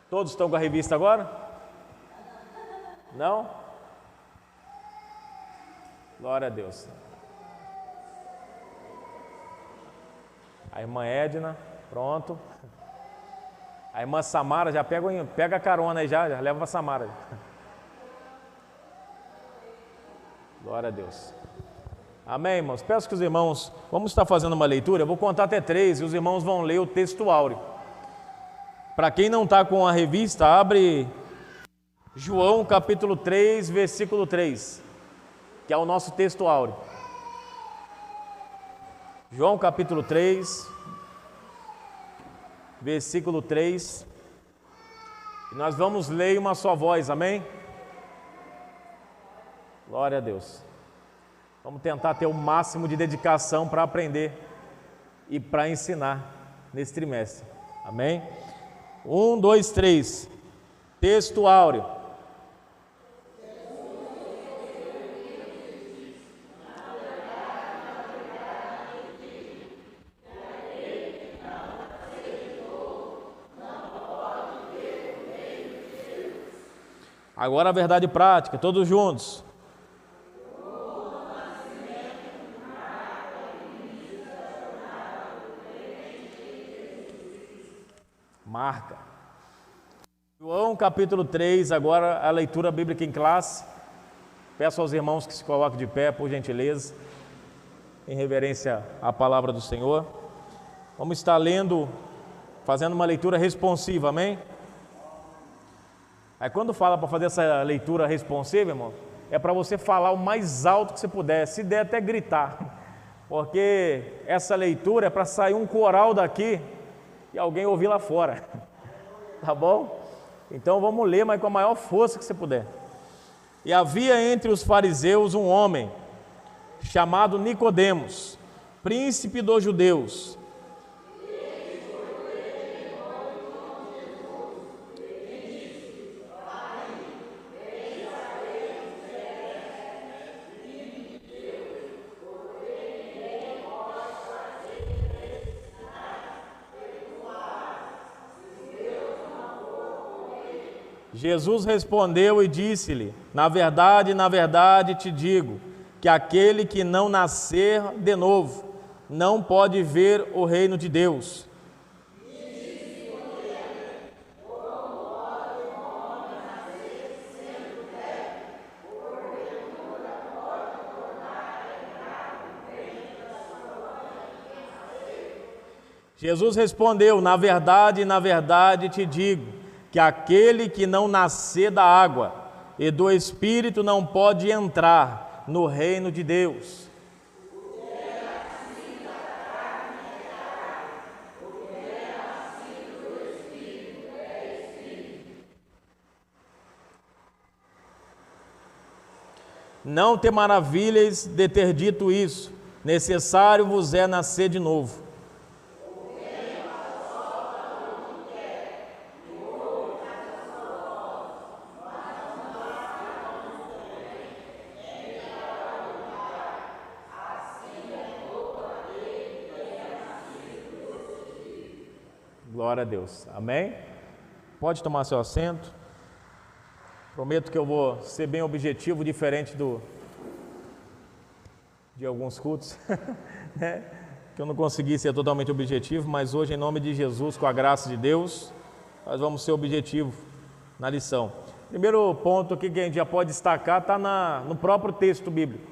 Todos estão com a revista agora? Não? Glória a Deus. A irmã Edna, pronto. A irmã Samara, já pega a carona aí, já leva a Samara. Glória a Deus. Amém, irmãos? Peço que os irmãos, vamos estar fazendo uma leitura, eu vou contar até 3 e os irmãos vão ler o texto áureo. Para quem não está com a revista, abre João capítulo 3, versículo 3, que é o nosso texto áureo. João capítulo 3, versículo 3, e nós vamos ler uma só voz, amém? Glória a Deus. Vamos tentar ter o máximo de dedicação para aprender e para ensinar nesse trimestre, amém? 1, 2, 3, texto áureo. Agora a verdade prática, todos juntos. Marca. João capítulo 3, agora a leitura bíblica em classe. Peço aos irmãos que se coloquem de pé, por gentileza, em reverência à palavra do Senhor. Vamos estar lendo, fazendo uma leitura responsiva, amém? Aí quando fala para fazer essa leitura responsiva, irmão, é para você falar o mais alto que você puder, se der até gritar, porque essa leitura é para sair um coral daqui e alguém ouvir lá fora, tá bom? Então vamos ler, mas com a maior força que você puder. E havia entre os fariseus um homem chamado Nicodemos, príncipe dos judeus. Jesus respondeu e disse-lhe: na verdade te digo, que aquele que não nascer de novo, não pode ver o reino de Deus. Jesus respondeu: na verdade te digo, que aquele que não nascer da água e do Espírito não pode entrar no reino de Deus. Não te maravilhes de ter dito isso, necessário vos é nascer de novo. Glória a Deus, amém? Pode tomar seu assento. Prometo que eu vou ser bem objetivo, diferente de alguns cultos, né? Que eu não consegui ser totalmente objetivo, mas hoje, em nome de Jesus, com a graça de Deus, nós vamos ser objetivo na lição. Primeiro ponto aqui que a gente já pode destacar está no próprio texto bíblico.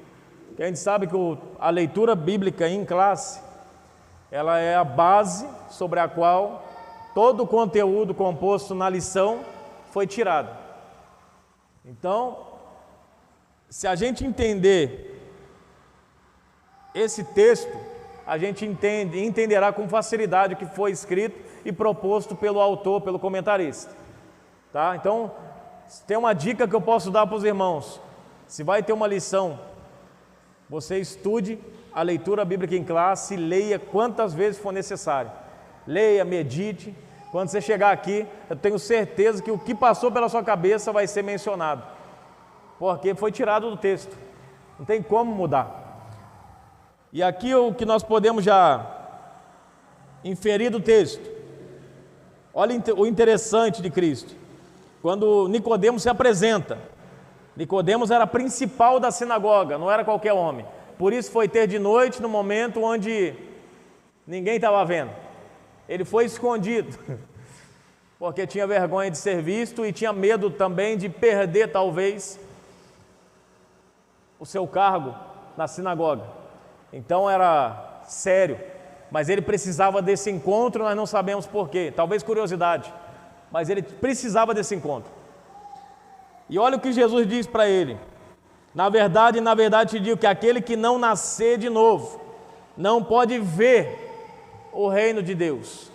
Que a gente sabe que a leitura bíblica em classe, ela é a base sobre a qual todo o conteúdo composto na lição foi tirado. Então, se a gente entender esse texto, a gente entenderá com facilidade o que foi escrito e proposto pelo autor, pelo comentarista. Tá? Então, tem uma dica que eu posso dar para os irmãos. Se vai ter uma lição, você estude a leitura bíblica em classe e leia quantas vezes for necessário. Leia, medite. Quando você chegar aqui, eu tenho certeza que o que passou pela sua cabeça vai ser mencionado, porque foi tirado do texto, não tem como mudar. E aqui o que nós podemos já inferir do texto: Olha o interessante de Cristo. Quando Nicodemos se apresenta, Nicodemos era principal da sinagoga, não era qualquer homem. Por isso foi ter de noite no momento onde ninguém estava vendo. Ele foi escondido, porque tinha vergonha de ser visto e tinha medo também de perder talvez o seu cargo na sinagoga. Então era sério, mas ele precisava desse encontro, nós não sabemos porquê, talvez curiosidade, mas ele precisava desse encontro. E olha o que Jesus diz para ele: na verdade te digo que aquele que não nascer de novo, não pode ver o reino de Deus.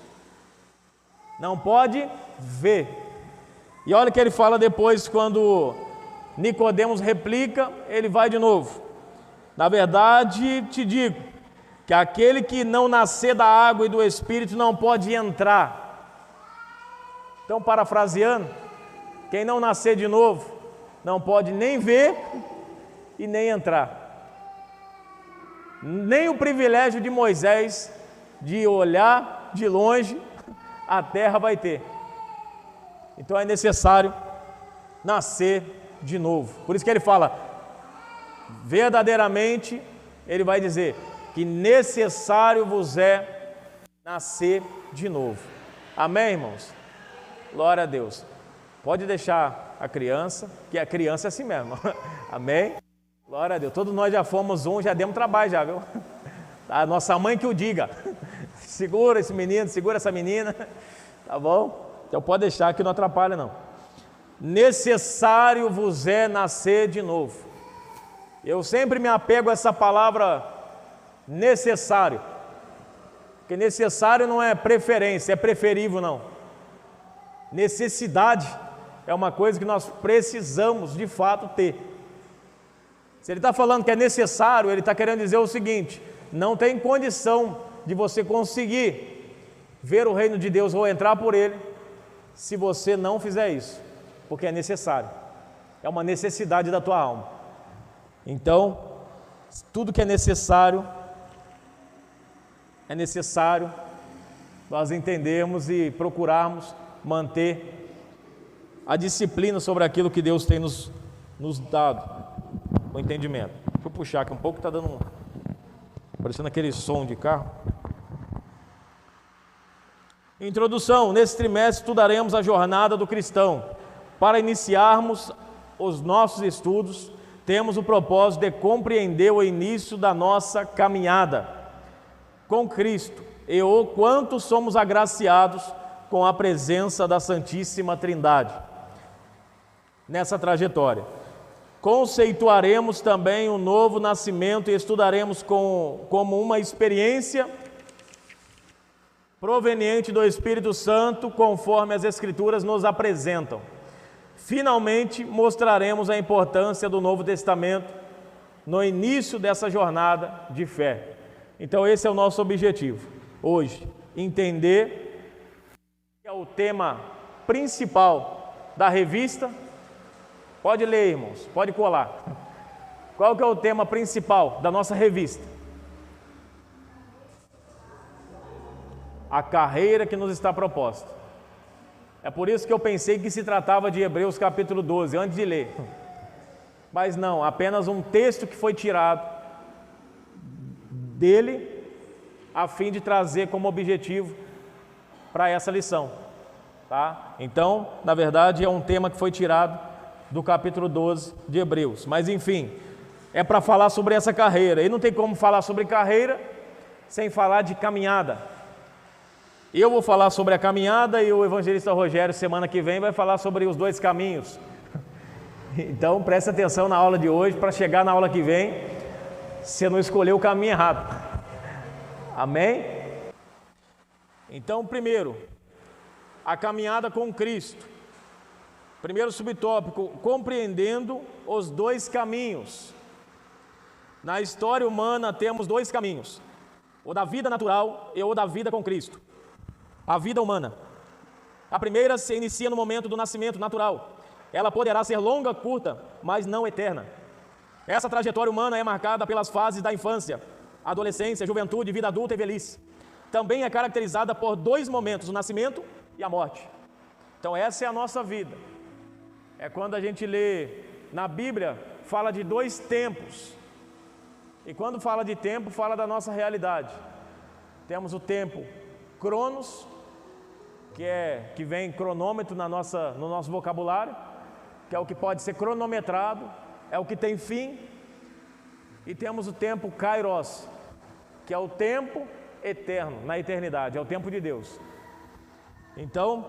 Não pode ver. E olha o que ele fala depois, quando Nicodemos replica, ele vai de novo: na verdade te digo que aquele que não nascer da água e do Espírito não pode entrar. Então, parafraseando, quem não nascer de novo não pode nem ver e nem entrar. Nem o privilégio de Moisés de olhar de longe a terra vai ter. Então é necessário nascer de novo. Por isso que ele fala, verdadeiramente, ele vai dizer que necessário vos é nascer de novo. Amém, irmãos? Glória a Deus. Pode deixar a criança, que a criança é assim mesmo. Amém? Glória a Deus. Todos nós já fomos já demos trabalho já, viu? A nossa mãe que o diga. Segura esse menino, segura essa menina. Tá bom? Então pode deixar que não atrapalha não. Necessário vos é nascer de novo. Eu sempre me apego a essa palavra necessário. Porque necessário não é preferência, é preferível não. Necessidade é uma coisa que nós precisamos de fato ter. Se ele está falando que é necessário, ele está querendo dizer o seguinte: não tem condição de você conseguir ver o reino de Deus ou entrar por ele, se você não fizer isso, porque é necessário, é uma necessidade da tua alma. Então, tudo que é necessário nós entendermos e procurarmos manter a disciplina sobre aquilo que Deus tem nos dado, o entendimento. Deixa eu puxar aqui um pouco, está dando parecendo aquele som de carro. Introdução. Nesse trimestre estudaremos a jornada do cristão. Para iniciarmos os nossos estudos, temos o propósito de compreender o início da nossa caminhada com Cristo e o quanto somos agraciados com a presença da Santíssima Trindade nessa trajetória. Conceituaremos também o novo nascimento e estudaremos como uma experiência proveniente do Espírito Santo, conforme as Escrituras nos apresentam. Finalmente, mostraremos a importância do Novo Testamento no início dessa jornada de fé. Então esse é o nosso objetivo hoje, entender que é o tema principal da revista. Pode ler, irmãos, pode colar. Qual que é o tema principal da nossa revista? A carreira que nos está proposta. É por isso que eu pensei que se tratava de Hebreus capítulo 12, antes de ler. Mas não, apenas um texto que foi tirado dele, a fim de trazer como objetivo para essa lição. Tá? Então, na verdade, é um tema que foi tirado do capítulo 12 de Hebreus. Mas enfim, é para falar sobre essa carreira. E não tem como falar sobre carreira sem falar de caminhada. Eu vou falar sobre a caminhada e o evangelista Rogério, semana que vem, vai falar sobre os dois caminhos. Então, presta atenção na aula de hoje, para chegar na aula que vem, você não escolheu o caminho errado. Amém? Então, primeiro, a caminhada com Cristo. Primeiro subtópico, compreendendo os dois caminhos. Na história humana temos dois caminhos: o da vida natural e o da vida com Cristo. A vida humana. A primeira se inicia no momento do nascimento natural. Ela poderá ser longa, curta, mas não eterna. Essa trajetória humana é marcada pelas fases da infância, adolescência, juventude, vida adulta e velhice. Também é caracterizada por dois momentos: o nascimento e a morte. Então essa é a nossa vida. É quando a gente lê na Bíblia, fala de 2 tempos. E quando fala de tempo, fala da nossa realidade. Temos o tempo Cronos, que vem cronômetro no nosso vocabulário, que é o que pode ser cronometrado, é o que tem fim. E temos o tempo Kairos, que é o tempo eterno, na eternidade, é o tempo de Deus. Então,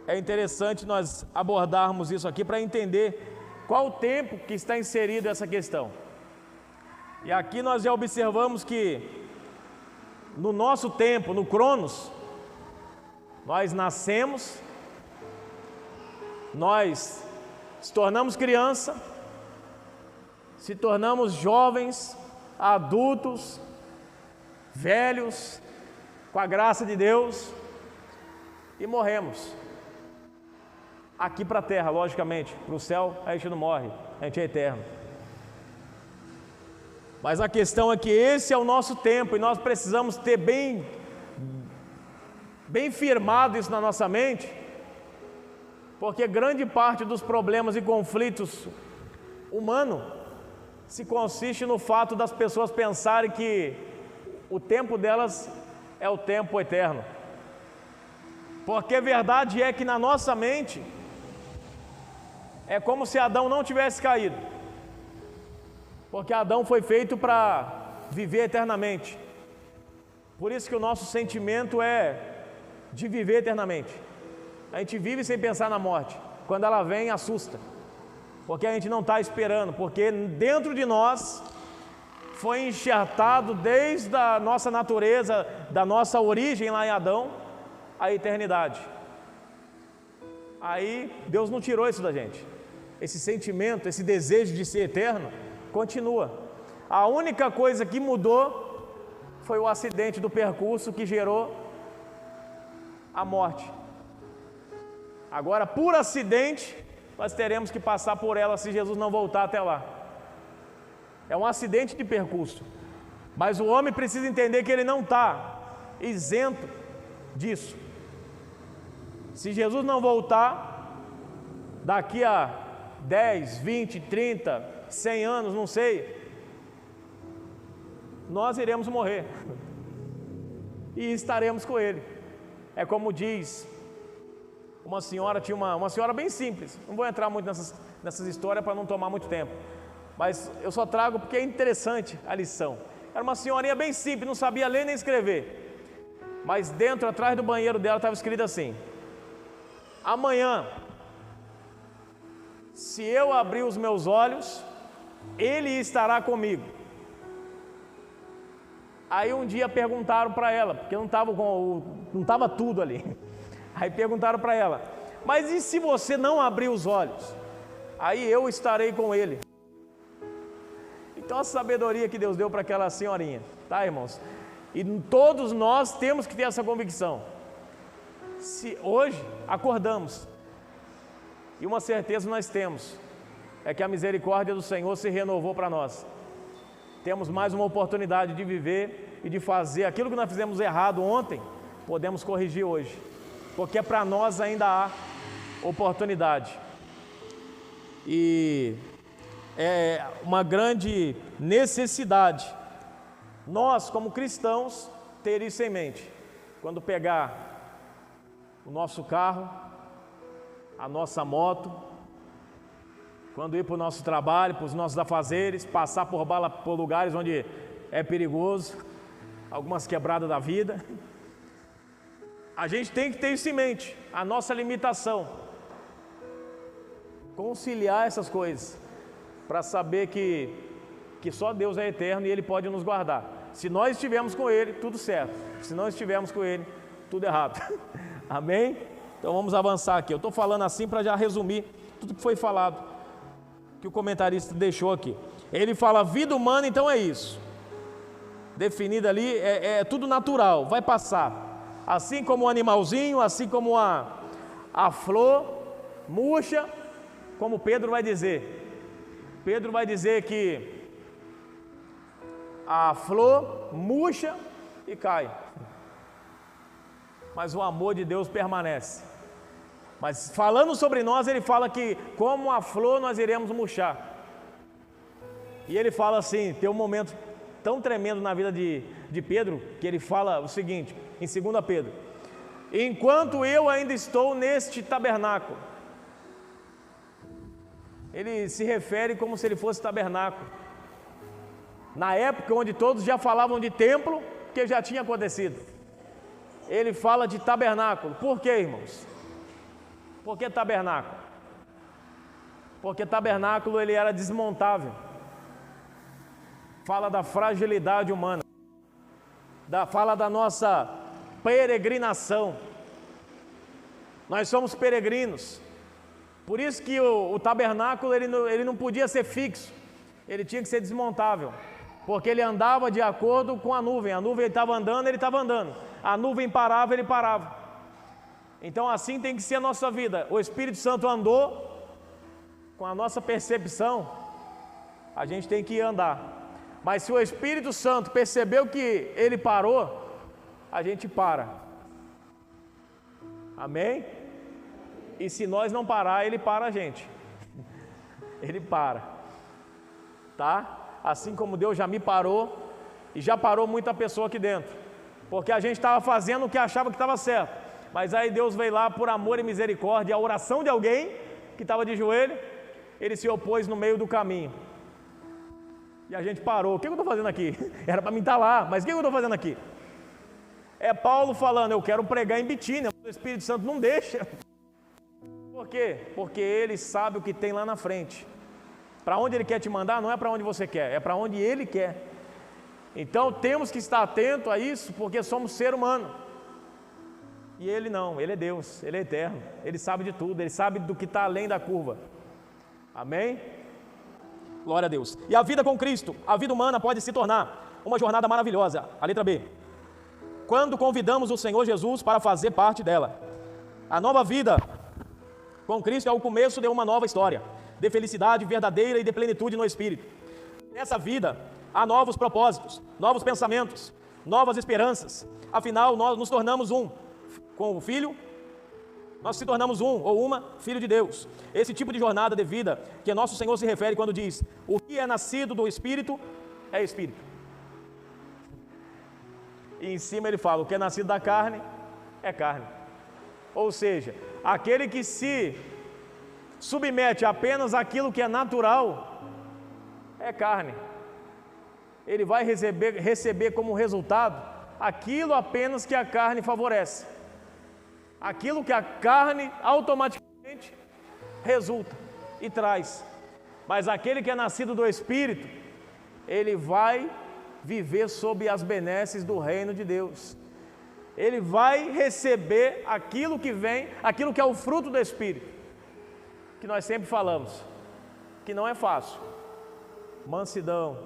é interessante nós abordarmos isso aqui para entender qual o tempo que está inserido essa questão. E aqui nós já observamos que no nosso tempo, no Cronos, nós nascemos, nós se tornamos criança, se tornamos jovens, adultos, velhos, com a graça de Deus, e morremos. Aqui para a terra, logicamente, para o céu a gente não morre, a gente é eterno. Mas a questão é que esse é o nosso tempo e nós precisamos ter bem firmado isso na nossa mente, porque grande parte dos problemas e conflitos humanos se consiste no fato das pessoas pensarem que o tempo delas é o tempo eterno. Porque a verdade é que na nossa mente é como se Adão não tivesse caído, porque Adão foi feito para viver eternamente. Por isso que o nosso sentimento é de viver eternamente. A gente vive sem pensar na morte. Quando ela vem, assusta, porque a gente não está esperando, porque dentro de nós foi enxertado desde a nossa natureza, da nossa origem lá em Adão, a eternidade. Aí Deus não tirou isso da gente. Esse sentimento, esse desejo de ser eterno continua. A única coisa que mudou foi o acidente do percurso que gerou a morte. Agora, por acidente, nós teremos que passar por ela se Jesus não voltar até lá. É um acidente de percurso. Mas o homem precisa entender que ele não está isento disso. Se Jesus não voltar, daqui a 10, 20, 30, 100 anos, não sei, nós iremos morrer e estaremos com Ele. É como diz uma senhora, tinha uma senhora bem simples, não vou entrar muito nessas histórias para não tomar muito tempo, mas eu só trago porque é interessante a lição. Era uma senhorinha bem simples, não sabia ler nem escrever, mas dentro, atrás do banheiro dela estava escrito assim: amanhã, se eu abrir os meus olhos, Ele estará comigo. Aí um dia perguntaram para ela, porque não estava tudo ali. Aí perguntaram para ela: mas e se você não abrir os olhos? Aí eu estarei com Ele. Então a sabedoria que Deus deu para aquela senhorinha, tá, irmãos? E todos nós temos que ter essa convicção. Se hoje acordamos, e uma certeza nós temos, é que a misericórdia do Senhor se renovou para nós. Temos mais uma oportunidade de viver e de fazer aquilo que nós fizemos errado ontem, podemos corrigir hoje, porque para nós ainda há oportunidade. E é uma grande necessidade nós, como cristãos, ter isso em mente. Quando pegar o nosso carro, a nossa moto, quando ir para o nosso trabalho, para os nossos afazeres, passar por lugares onde é perigoso, algumas quebradas da vida, a gente tem que ter isso em mente, a nossa limitação, conciliar essas coisas, para saber que só Deus é eterno e Ele pode nos guardar. Se nós estivermos com Ele, tudo certo. Se não estivermos com Ele, tudo errado. Amém? Então vamos avançar aqui. Eu estou falando assim para já resumir tudo que foi falado, que o comentarista deixou aqui. Ele fala: vida humana, então é isso. Definida ali, é tudo natural, vai passar. Assim como o animalzinho, assim como a flor murcha, como Pedro vai dizer. Pedro vai dizer que a flor murcha e cai. mas o amor de Deus permanece. Mas falando sobre nós, ele fala que como a flor nós iremos murchar. E ele fala assim, tem um momento tão tremendo na vida de Pedro, que ele fala o seguinte, em 2 Pedro: enquanto eu ainda estou neste tabernáculo. Ele se refere como se ele fosse tabernáculo. Na época onde todos já falavam de templo, que já tinha acontecido. Ele fala de tabernáculo. Por quê, irmãos? Por que tabernáculo? Porque tabernáculo ele era desmontável. Fala da fragilidade humana. Fala da nossa peregrinação. Nós somos peregrinos. Por isso que o tabernáculo ele não podia ser fixo. Ele tinha que ser desmontável. Porque ele andava de acordo com a nuvem estava andando, ele estava andando. A nuvem parava, ele parava. Então assim tem que ser a nossa vida. O Espírito Santo andou, com a nossa percepção, a gente tem que andar. Mas se o Espírito Santo percebeu que ele parou, a gente para. Amém? E se nós não parar, ele para a gente. Ele para. Tá? Assim como Deus já me parou e já parou muita pessoa aqui dentro, porque a gente estava fazendo o que achava que estava certo, mas aí Deus veio lá por amor e misericórdia, a oração de alguém que estava de joelho, ele se opôs no meio do caminho, e a gente parou. O que eu estou fazendo aqui? Era para mim estar lá, mas o que eu estou fazendo aqui? É Paulo falando, eu quero pregar em Bitínia, mas o Espírito Santo não deixa. Por quê? Porque ele sabe o que tem lá na frente. Para onde ele quer te mandar, não é para onde você quer, é para onde ele quer. Então temos que estar atento a isso, porque somos ser humano. E ele não, ele é Deus, ele é eterno, ele sabe de tudo, ele sabe do que está além da curva. Amém? Glória a Deus. E a vida com Cristo, a vida humana pode se tornar uma jornada maravilhosa. A letra B. Quando convidamos o Senhor Jesus para fazer parte dela. A nova vida com Cristo é o começo de uma nova história, de felicidade verdadeira e de plenitude no Espírito. Nessa vida há novos propósitos, novos pensamentos, novas esperanças. Afinal, nós nos tornamos um com o Filho, nós se tornamos um ou uma filho de Deus. Esse tipo de jornada de vida que nosso Senhor se refere quando diz: o que é nascido do Espírito é Espírito. E em cima ele fala: o que é nascido da carne é carne. Ou seja, aquele que se submete apenas àquilo que é natural, é carne. Ele vai receber como resultado aquilo apenas que a carne favorece. Aquilo que a carne automaticamente resulta e traz. Mas aquele que é nascido do Espírito, ele vai viver sob as benesses do reino de Deus. Ele vai receber aquilo que vem, aquilo que é o fruto do Espírito, que nós sempre falamos, que não é fácil. Mansidão,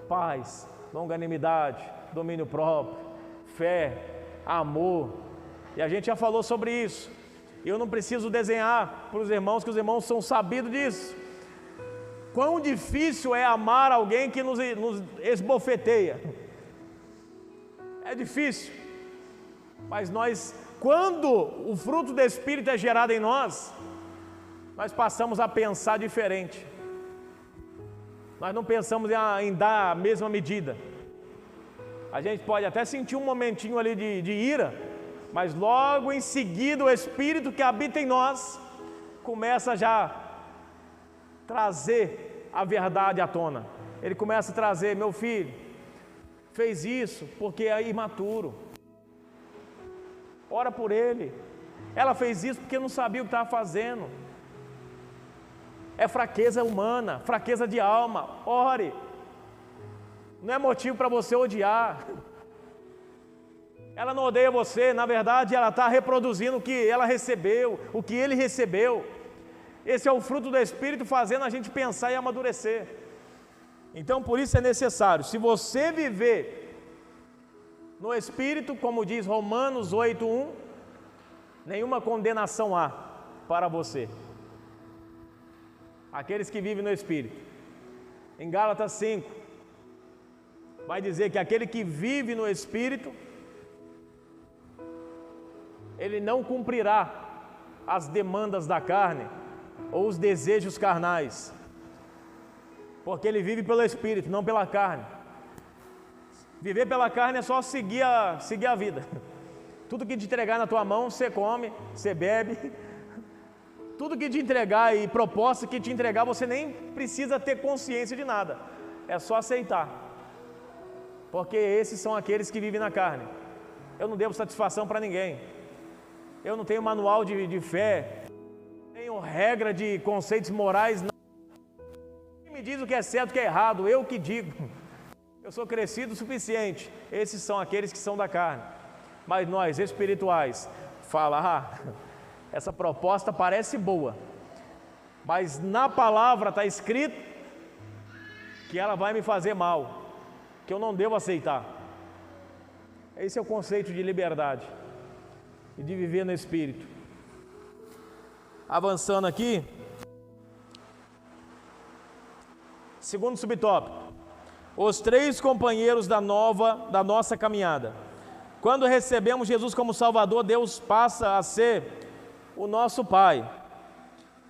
paz, longanimidade, domínio próprio, fé, amor. E a gente já falou sobre isso. Eu não preciso desenhar para os irmãos, que os irmãos são sabidos disso. Quão difícil é amar alguém que nos esbofeteia. É difícil. Mas nós, quando o fruto do Espírito é gerado em nós, nós passamos a pensar diferente. Nós não pensamos em dar a mesma medida. A gente pode até sentir um momentinho ali de ira, mas logo em seguida o Espírito que habita em nós começa já a trazer a verdade à tona. Ele começa a trazer: meu filho fez isso porque é imaturo, ora por ele. Ela fez isso porque não sabia o que estava fazendo. É fraqueza humana, fraqueza de alma. Ore. Não é motivo para você odiar. Ela não odeia você, na verdade ela está reproduzindo o que ela recebeu, o que ele recebeu. Esse é o fruto do Espírito fazendo a gente pensar e amadurecer. Então por isso é necessário, se você viver no Espírito, como diz Romanos 8:1, nenhuma condenação há para você, aqueles que vivem no Espírito. Em Gálatas 5, vai dizer que aquele que vive no Espírito ele não cumprirá as demandas da carne ou os desejos carnais, porque ele vive pelo Espírito, não pela carne. Viver pela carne é só seguir a vida. Tudo que te entregar na tua mão, você come, você bebe. Tudo que te entregar e proposta que te entregar, você nem precisa ter consciência de nada. É só aceitar. Porque esses são aqueles que vivem na carne. Eu não devo satisfação para ninguém. Eu não tenho manual de fé. Não tenho regra de conceitos morais. Quem me diz o que é certo e o que é errado? Eu que digo. Eu sou crescido o suficiente. Esses são aqueles que são da carne. Mas nós, espirituais, essa proposta parece boa, mas na palavra está escrito que ela vai me fazer mal, que eu não devo aceitar. Esse é o conceito de liberdade e de viver no Espírito. Avançando aqui, segundo subtópico, os 3 companheiros da nossa caminhada. Quando recebemos Jesus como Salvador, Deus passa a ser o nosso Pai.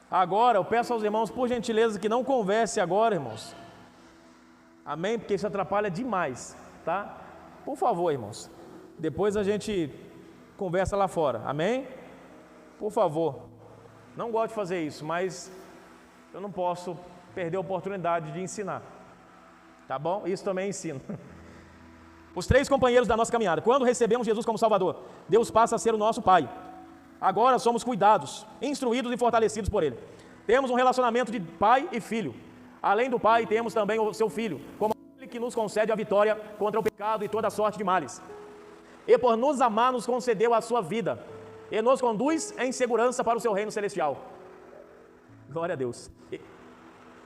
Agora, eu peço aos irmãos, por gentileza, que não converse agora, irmãos. Amém? Porque isso atrapalha demais, tá? Por favor, irmãos. Depois a gente conversa lá fora. Amém? Por favor. Não gosto de fazer isso, mas eu não posso perder a oportunidade de ensinar. Tá bom? Isso também ensino. Os 3 companheiros da nossa caminhada. Quando recebemos Jesus como Salvador, Deus passa a ser o nosso Pai. Agora somos cuidados, instruídos e fortalecidos por Ele. Temos um relacionamento de pai e filho. Além do Pai, temos também o seu Filho, como aquele que nos concede a vitória contra o pecado e toda sorte de males. E por nos amar, nos concedeu a sua vida e nos conduz em segurança para o seu reino celestial. Glória a Deus.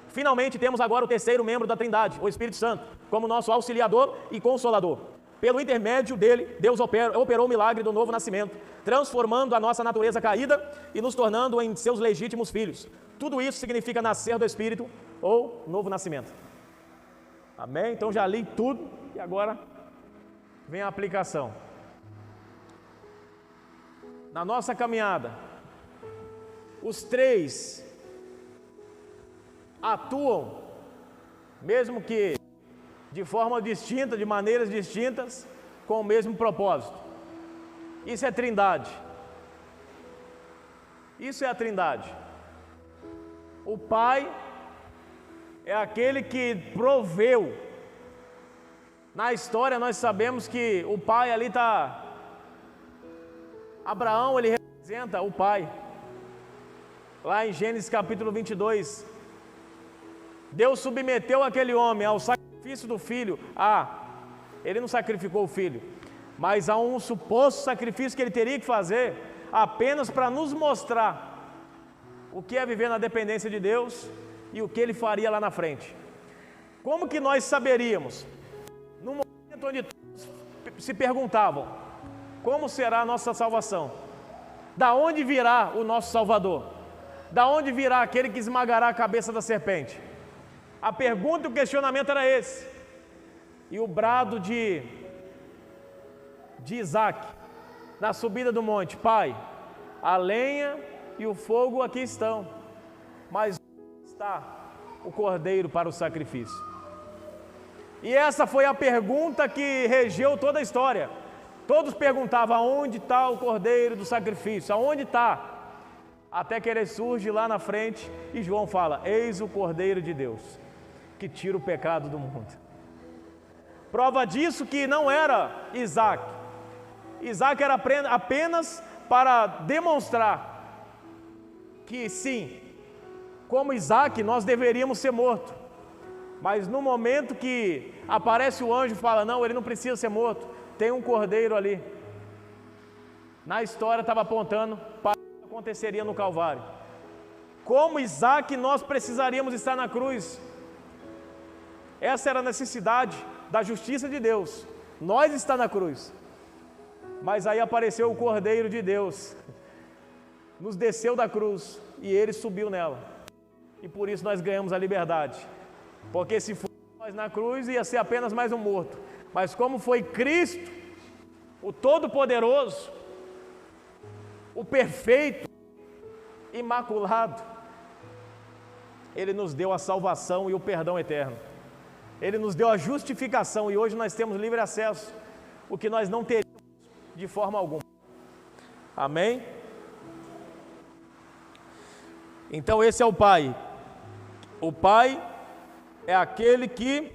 Finalmente temos agora o 3º membro da Trindade, o Espírito Santo, como nosso auxiliador e consolador. Pelo intermédio dele, Deus operou o milagre do novo nascimento, transformando a nossa natureza caída e nos tornando em seus legítimos filhos. Tudo isso significa nascer do Espírito ou novo nascimento. Amém? Então já li tudo e agora vem a aplicação. Na nossa caminhada, os 3 atuam, mesmo que de forma distinta, de maneiras distintas, com o mesmo propósito. Isso é Trindade. Isso é a Trindade. O Pai é aquele que proveu. Na história nós sabemos que o Pai ali está... Abraão, ele representa o Pai. Lá em Gênesis capítulo 22, Deus submeteu aquele homem ao sacrifício do filho. Ele não sacrificou o filho, mas a um suposto sacrifício que ele teria que fazer, apenas para nos mostrar o que é viver na dependência de Deus e o que ele faria lá na frente. Como que nós saberíamos? No momento onde todos se perguntavam, como será a nossa salvação? Da onde virá o nosso Salvador? Da onde virá aquele que esmagará a cabeça da serpente? A pergunta e o questionamento era esse. E o brado de Isaac, na subida do monte: Pai, a lenha e o fogo aqui estão, mas onde está o cordeiro para o sacrifício? E essa foi a pergunta que regeu toda a história. Todos perguntavam: aonde está o cordeiro do sacrifício? Aonde está? Até que ele surge lá na frente e João fala: eis o cordeiro de Deus, que tira o pecado do mundo. Prova disso que não era Isaac. Isaac era apenas para demonstrar que sim, como Isaac, nós deveríamos ser mortos. Mas no momento que aparece o anjo e fala: não, ele não precisa ser morto, tem um cordeiro ali. Na história estava apontando para o que aconteceria no Calvário. Como Isaac, nós precisaríamos estar na cruz. Essa era a necessidade da justiça de Deus. Nós está na cruz. Mas aí apareceu o Cordeiro de Deus, nos desceu da cruz e ele subiu nela. E por isso nós ganhamos a liberdade. Porque se fosse nós na cruz, ia ser apenas mais um morto. Mas como foi Cristo, o Todo-Poderoso, o perfeito, imaculado, Ele nos deu a salvação e o perdão eterno. Ele nos deu a justificação e hoje nós temos livre acesso, o que nós não teríamos de forma alguma. Amém? Então esse é o Pai. O Pai é aquele que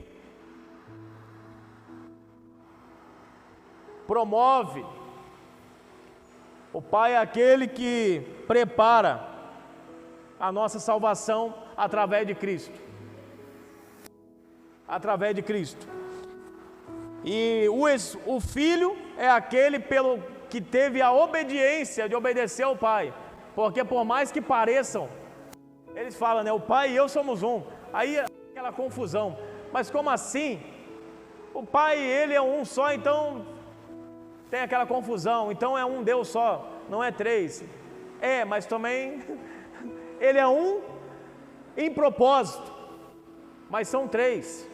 promove. O Pai é aquele que prepara a nossa salvação através de Cristo. Através de Cristo. E o Filho é aquele que teve a obediência de obedecer ao Pai. Porque por mais que pareçam, eles falam, né? O Pai e eu somos um. Aí aquela confusão. Mas como assim? O Pai e Ele é um só, então tem aquela confusão. Então é um Deus só, não é três. É, mas também Ele é um em propósito, mas são três.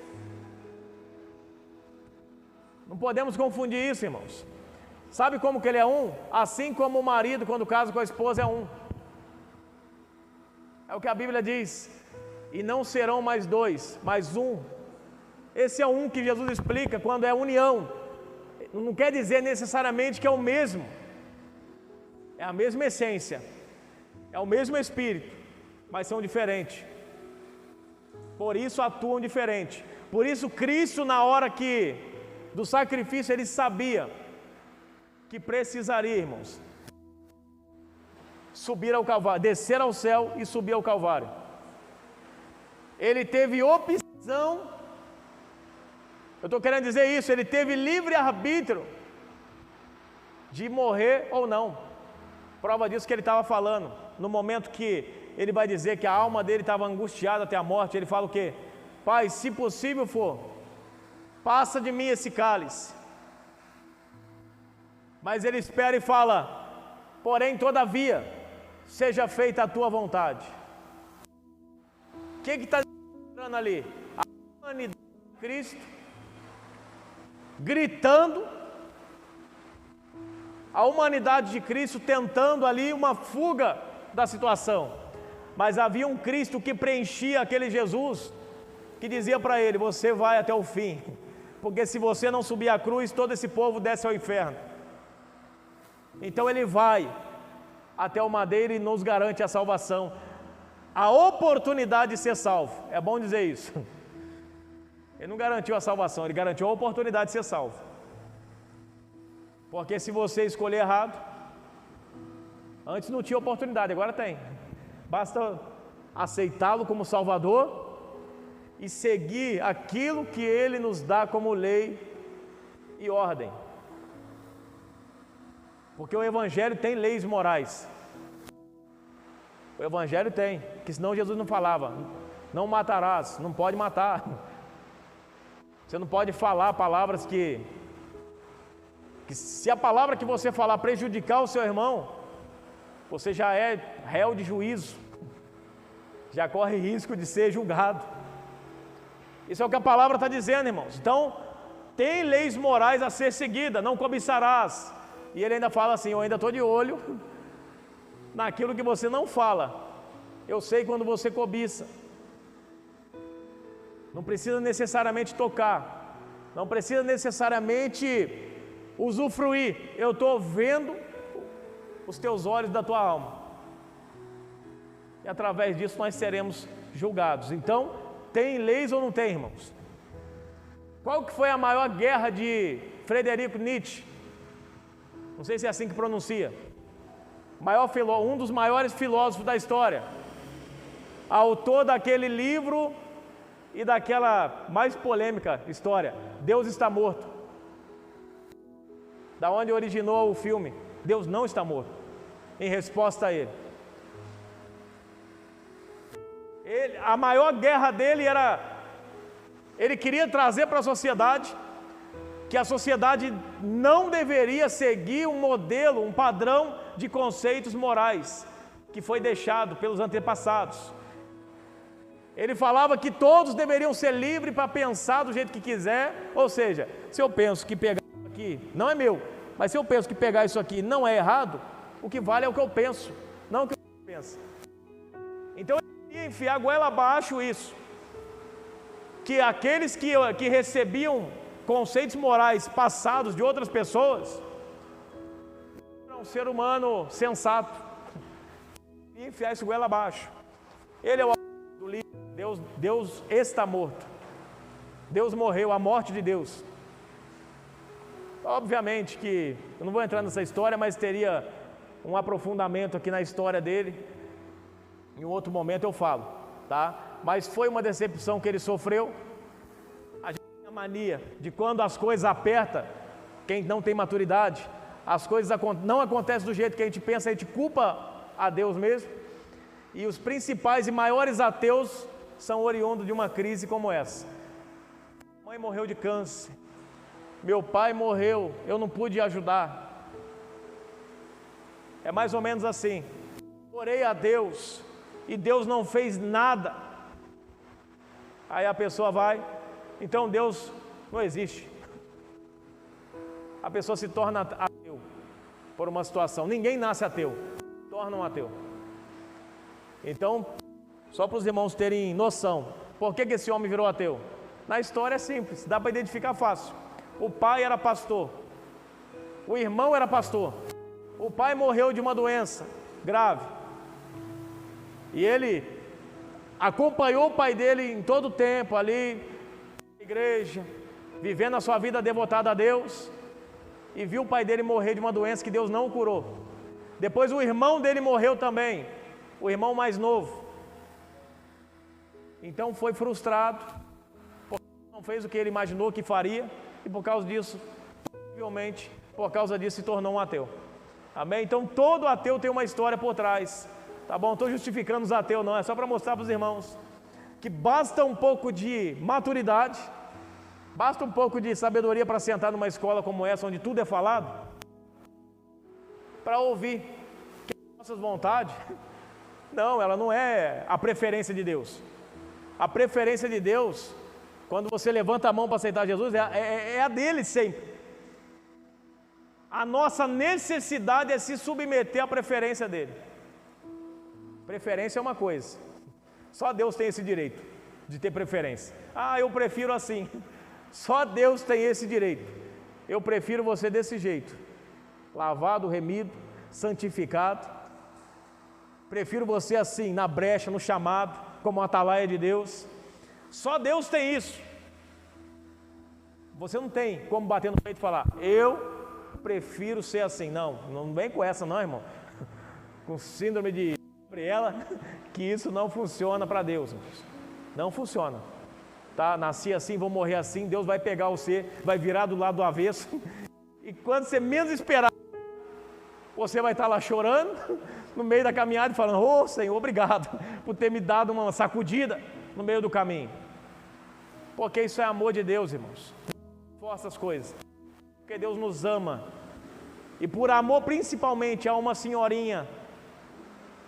Não podemos confundir isso, irmãos. Sabe como que Ele é um? Assim como o marido, quando casa com a esposa, é um. É o que a Bíblia diz. E não serão mais dois, mas um. Esse é um que Jesus explica quando é união. Não quer dizer necessariamente que é o mesmo. É a mesma essência. É o mesmo Espírito, mas são diferentes. Por isso atuam diferente. Por isso Cristo, na hora do sacrifício, Ele sabia que precisaria, irmãos, subir ao Calvário, descer ao céu e subir ao Calvário. Ele teve opção, eu estou querendo dizer isso, Ele teve livre arbítrio de morrer ou não. Prova disso que Ele estava falando, no momento que Ele vai dizer que a alma dele estava angustiada até a morte, Ele fala o quê? Pai, se possível for, passa de mim esse cálice. Mas Ele espera e fala, porém, todavia, seja feita a tua vontade. O que está mostrando ali? A humanidade de Cristo, gritando, a humanidade de Cristo tentando ali uma fuga da situação. Mas havia um Cristo que preenchia aquele Jesus, que dizia para ele, você vai até o fim, porque se você não subir a cruz, todo esse povo desce ao inferno. Então Ele vai até o madeiro e nos garante a salvação, a oportunidade de ser salvo. É bom dizer isso. Ele não garantiu a salvação, Ele garantiu a oportunidade de ser salvo. Porque se você escolher errado, antes não tinha oportunidade, agora tem. Basta aceitá-lo como Salvador e seguir aquilo que Ele nos dá como lei e ordem. Porque o Evangelho tem leis morais. O Evangelho tem, que senão Jesus não falava, não matarás, não pode matar. Você não pode falar palavras que se a palavra que você falar prejudicar o seu irmão, você já é réu de juízo, já corre risco de ser julgado. Isso é o que a palavra está dizendo, irmãos. Então, tem leis morais a ser seguidas, não cobiçarás. E Ele ainda fala assim, eu ainda estou de olho naquilo que você não fala. Eu sei quando você cobiça. Não precisa necessariamente tocar, não precisa necessariamente usufruir. Eu estou vendo os teus olhos da tua alma. E através disso nós seremos julgados. Então, tem leis ou não tem, irmãos? Qual que foi a maior guerra de Frederico Nietzsche? Não sei se é assim que pronuncia. Um dos maiores filósofos da história. Autor daquele livro e daquela mais polêmica história, Deus está morto. Da onde originou o filme, Deus não está morto. Em resposta a ele. A maior guerra dele era, ele queria trazer para a sociedade que a sociedade não deveria seguir um modelo, um padrão de conceitos morais que foi deixado pelos antepassados. Ele falava que todos deveriam ser livres para pensar do jeito que quiser, ou seja, se eu penso que pegar isso aqui não é meu, mas se eu penso que pegar isso aqui não é errado, O que vale é o que eu penso, não o que eu penso. Então ele ia enfiar goela abaixo isso. Que aqueles que recebiam conceitos morais passados de outras pessoas, era um ser humano sensato, e enfiar isso goela abaixo. Ele é o autor do livro, Deus está morto. Deus morreu, a morte de Deus. Obviamente que, eu não vou entrar nessa história, mas teria um aprofundamento aqui na história dele, em um outro momento eu falo, tá? Mas foi uma decepção que ele sofreu. A gente tem a mania de quando as coisas apertam, quem não tem maturidade, as coisas não acontecem do jeito que a gente pensa, a gente culpa a Deus mesmo. E os principais e maiores ateus são oriundos de uma crise como essa. Minha mãe morreu de câncer, meu pai morreu, eu não pude ajudar. É mais ou menos assim. Orei a Deus e Deus não fez nada. Aí a pessoa vai, então Deus não existe. A pessoa se torna ateu por uma situação. Ninguém nasce ateu, torna um ateu. Então, só para os irmãos terem noção, por que esse homem virou ateu? Na história é simples, dá para identificar fácil. O pai era pastor, o irmão era pastor, o pai morreu de uma doença grave, e ele acompanhou o pai dele em todo o tempo ali, na igreja, vivendo a sua vida devotada a Deus, e viu o pai dele morrer de uma doença que Deus não o curou. Depois o irmão dele morreu também, o irmão mais novo. Então foi frustrado, porque não fez o que ele imaginou que faria, e por causa disso, possivelmente, por causa disso se tornou um ateu. Amém? Então todo ateu tem uma história por trás, tá bom? Não estou justificando os ateus não, é só para mostrar para os irmãos que basta um pouco de maturidade, basta um pouco de sabedoria para sentar numa escola como essa, onde tudo é falado, para ouvir que as nossas vontades, não, ela não é a preferência de Deus. A preferência de Deus, quando você levanta a mão para aceitar Jesus, é a dele sempre. A nossa necessidade é se submeter à preferência dele. Preferência é uma coisa, só Deus tem esse direito de ter preferência. Ah, eu prefiro assim. Só Deus tem esse direito. Eu prefiro você desse jeito, lavado, remido, santificado. Prefiro você assim, na brecha, no chamado, como uma atalaia de Deus. Só Deus tem isso. Você não tem como bater no peito e falar, eu prefiro ser assim. Não vem com essa não, irmão. Com síndrome de Gabriela, que isso não funciona para Deus. Não funciona. Tá? Nasci assim, vou morrer assim, Deus vai pegar você, vai virar do lado do avesso. E quando você menos esperar, você vai estar lá chorando, no meio da caminhada e falando, ô Senhor, obrigado por ter me dado uma sacudida no meio do caminho. Porque isso é amor de Deus, irmãos. Força as coisas. Porque Deus nos ama. E por amor principalmente a uma senhorinha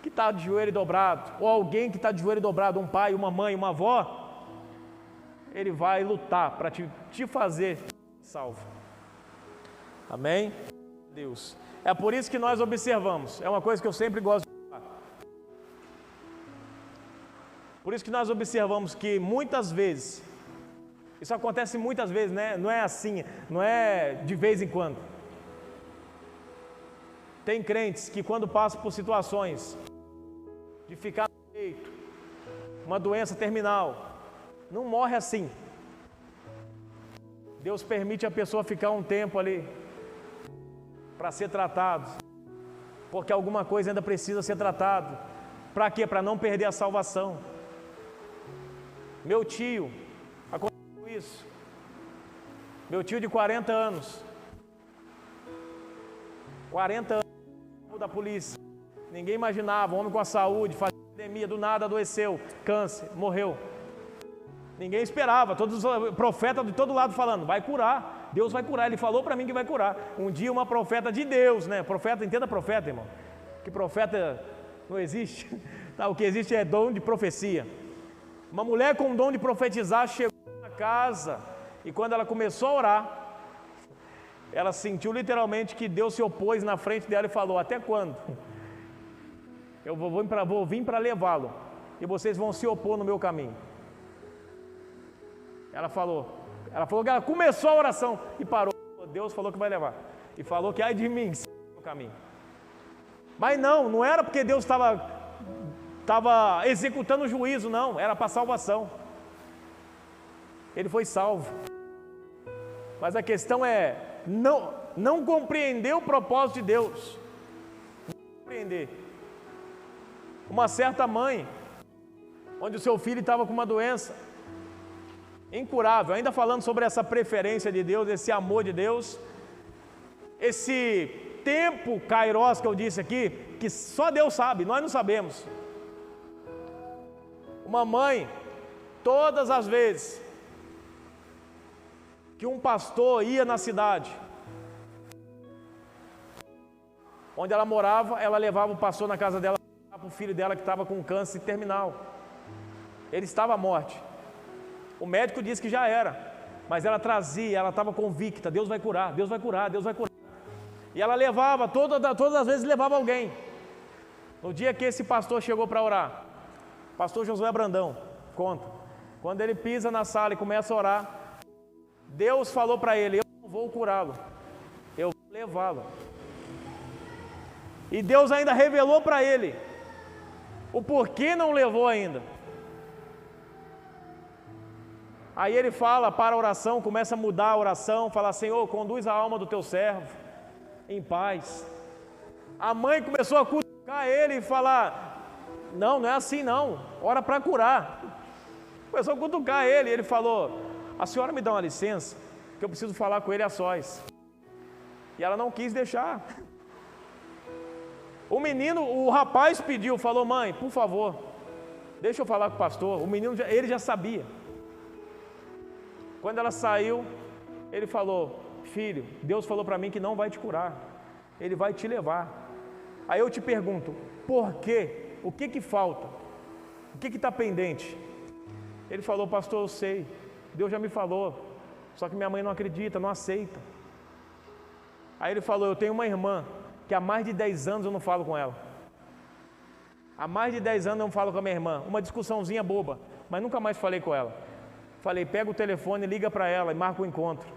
que está de joelho dobrado, ou alguém que está de joelho dobrado, um pai, uma mãe, uma avó, Ele vai lutar para te fazer salvo. Amém? Deus. É por isso que nós observamos, é uma coisa que eu sempre gosto de falar. Por isso que nós observamos que muitas vezes, isso acontece muitas vezes, né? Não é assim, não é de vez em quando. Tem crentes que quando passam por situações de ficar no leito, uma doença terminal, não morre assim. Deus permite a pessoa ficar um tempo ali para ser tratado, porque alguma coisa ainda precisa ser tratado. Para quê? Para não perder a salvação. Meu tio, aconteceu isso. Meu tio de 40 anos, 40 anos da polícia, ninguém imaginava, um homem com a saúde, fazia epidemia, do nada adoeceu, câncer, morreu. Ninguém esperava, todos os profetas de todo lado falando, vai curar, Deus vai curar, Ele falou para mim que vai curar. Um dia uma profeta de Deus, né? Profeta, entenda profeta, irmão, que profeta não existe, tá? O que existe é dom de profecia. Uma mulher com dom de profetizar chegou na casa, e quando ela começou a orar, ela sentiu literalmente que Deus se opôs na frente dela e falou: até quando? Eu vou vir para levá-lo, e vocês vão se opor no meu caminho. Ela falou que ela começou a oração e parou. Deus falou que vai levar, e falou que ai de mim no caminho. Mas não era porque Deus estava executando o juízo, não, era para salvação. Ele foi salvo. Mas a questão é não compreender o propósito de Deus. Não compreender. Uma certa mãe, onde o seu filho estava com uma doença incurável, ainda falando sobre essa preferência de Deus, esse amor de Deus, esse tempo kairos que eu disse aqui, que só Deus sabe, nós não sabemos. Uma mãe, todas as vezes que um pastor ia na cidade onde ela morava, ela levava o pastor na casa dela para o filho dela que estava com câncer terminal. Ele estava à morte. O médico disse que já era, mas ela trazia, ela estava convicta: Deus vai curar, Deus vai curar, Deus vai curar. E ela levava, todas as vezes levava alguém. No dia que esse pastor chegou para orar, pastor Josué Brandão conta, quando ele pisa na sala e começa a orar, Deus falou para ele: eu não vou curá-lo, eu vou levá-lo. E Deus ainda revelou para ele o porquê não levou ainda. Aí ele fala para a oração, começa a mudar a oração, fala: Senhor, conduz a alma do teu servo em paz. A mãe começou a cutucar ele e falar: não é assim não, ora para curar. Começou a cutucar ele, e ele falou: a senhora me dá uma licença, que eu preciso falar com ele a sós. E ela não quis deixar. O rapaz pediu, falou: mãe, por favor, deixa eu falar com o pastor. O menino, ele já sabia. Quando ela saiu, ele falou: filho, Deus falou para mim que não vai te curar, Ele vai te levar. Aí eu te pergunto: por quê? O que falta? O que está pendente? Ele falou: pastor, eu sei, Deus já me falou, só que minha mãe não acredita, não aceita. Aí ele falou: eu tenho uma irmã que há mais de 10 anos eu não falo com ela. Há mais de 10 anos eu não falo com a minha irmã, uma discussãozinha boba, mas nunca mais falei com ela. Falei: pega o telefone, liga para ela e marca o encontro,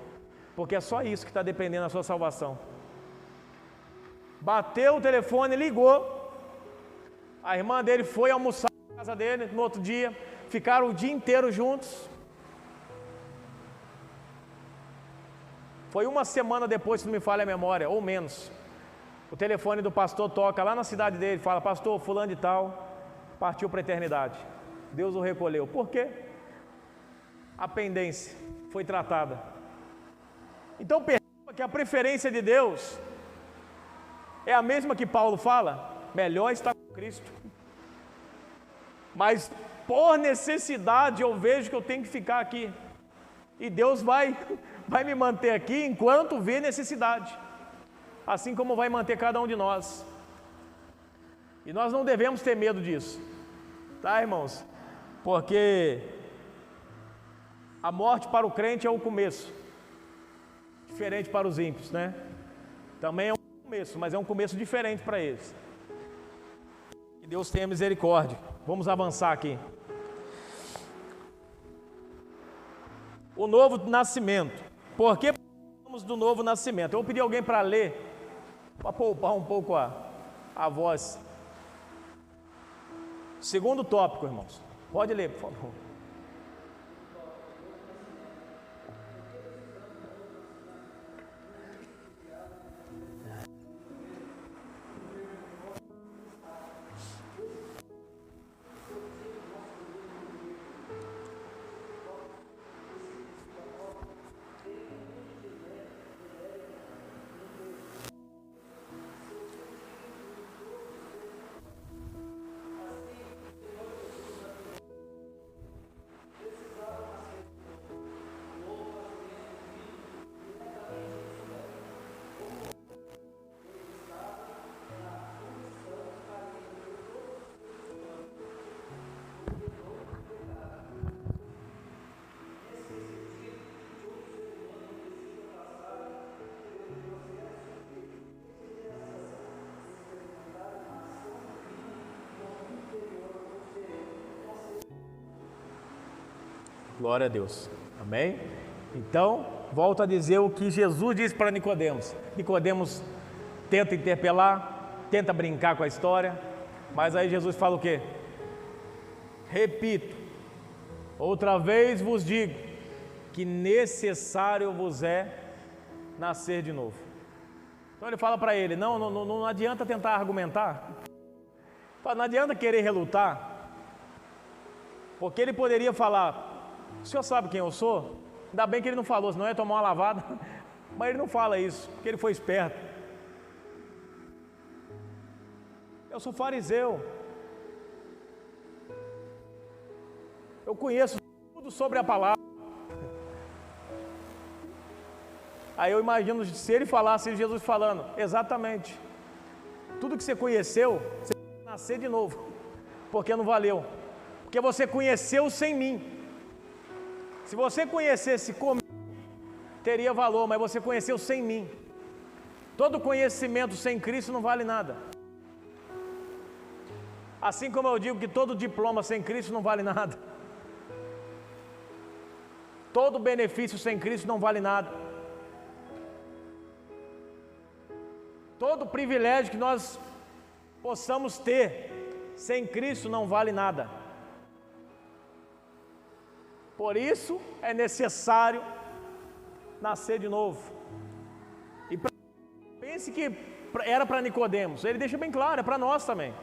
porque é só isso que está dependendo da sua salvação. Bateu o telefone, ligou, a irmã dele foi almoçar na casa dele no outro dia, ficaram o dia inteiro juntos. Foi uma semana depois, se não me falha a memória, ou menos, o telefone do pastor toca lá na cidade dele, fala: pastor, fulano de tal partiu para a eternidade, Deus o recolheu. Por quê? A pendência foi tratada. Então perceba que a preferência de Deus é a mesma que Paulo fala: melhor estar com Cristo. Mas por necessidade eu vejo que eu tenho que ficar aqui, e Deus vai me manter aqui enquanto vê necessidade, assim como vai manter cada um de nós. E nós não devemos ter medo disso, tá, irmãos? Porque a morte para o crente é o começo, diferente para os ímpios, né? Também é um começo, mas é um começo diferente para eles. Que Deus tenha misericórdia. Vamos avançar aqui. O novo nascimento. Por que falamos do novo nascimento? Eu vou pedir alguém para ler, para poupar um pouco a voz. Segundo tópico, irmãos. Pode ler, por favor. Glória a Deus. Amém? Então, volto a dizer o que Jesus disse para Nicodemos. Nicodemos tenta interpelar, tenta brincar com a história, mas aí Jesus fala o quê? Repito, outra vez vos digo, que necessário vos é nascer de novo. Então ele fala para ele, não adianta tentar argumentar, não adianta querer relutar, porque ele poderia falar, o senhor sabe quem eu sou? Ainda bem que ele não falou, senão ia tomar uma lavada, mas ele não fala isso, porque ele foi esperto. Eu sou fariseu, eu conheço tudo sobre a palavra. Aí eu imagino, se ele falasse, Jesus falando, exatamente, tudo que você conheceu, você tem que nascer de novo, porque não valeu, porque você conheceu sem mim. Se você conhecesse comigo, teria valor, mas você conheceu sem mim. Todo conhecimento sem Cristo não vale nada. Assim como eu digo que todo diploma sem Cristo não vale nada. Todo benefício sem Cristo não vale nada. Todo privilégio que nós possamos ter sem Cristo não vale nada. Por isso é necessário nascer de novo. E pense que era para Nicodemos, ele deixa bem claro, é para nós também.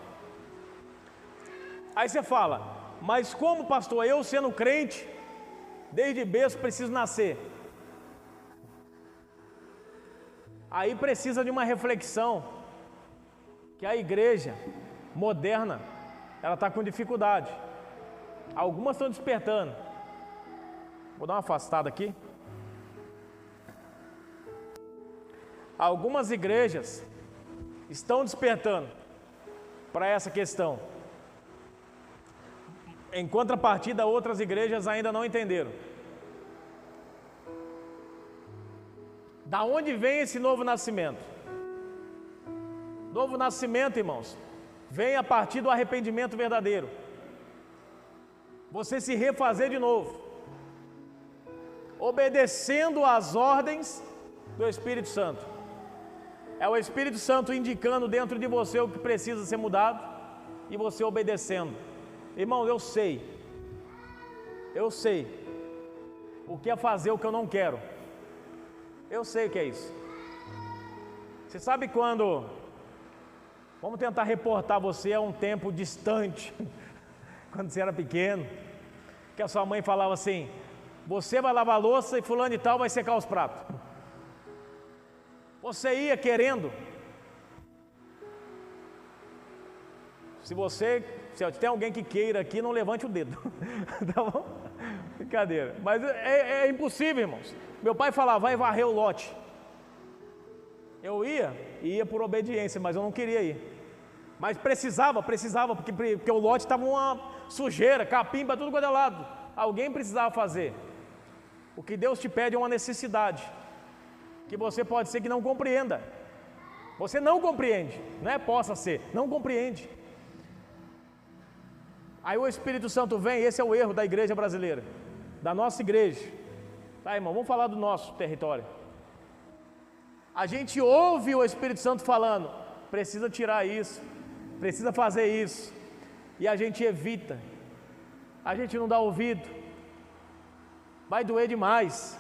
Aí você fala, mas como pastor, eu sendo crente, desde berço preciso nascer? Aí precisa de uma reflexão, que a igreja moderna, ela está com dificuldade. Algumas estão despertando. Vou dar uma afastada aqui. Algumas igrejas estão despertando para essa questão. Em contrapartida, outras igrejas ainda não entenderam. Da onde vem esse novo nascimento? Novo nascimento, irmãos, vem a partir do arrependimento verdadeiro. Você se refazer de novo, obedecendo às ordens do Espírito Santo. É o Espírito Santo indicando dentro de você o que precisa ser mudado e você obedecendo. Irmão, eu sei o que é fazer o que eu não quero. Eu sei o que é isso. Você sabe quando, vamos tentar reportar você a um tempo distante, quando você era pequeno, que a sua mãe falava assim, você vai lavar a louça e fulano e tal vai secar os pratos. Você ia querendo. Se tem alguém que queira aqui, não levante o dedo. Tá bom? Brincadeira. Mas é impossível, irmãos. Meu pai falava, vai varrer o lote. Eu ia por obediência, mas eu não queria ir. Mas precisava, porque o lote estava uma sujeira, capim para tudo quanto é lado. Alguém precisava fazer. O que Deus te pede é uma necessidade, que você pode ser que não compreenda. Você não compreende, não é possa ser, não compreende. Aí o Espírito Santo vem, esse é o erro da igreja brasileira, da nossa igreja. Tá, irmão, vamos falar do nosso território. A gente ouve o Espírito Santo falando, precisa tirar isso, precisa fazer isso, e a gente evita, a gente não dá ouvido, vai doer demais,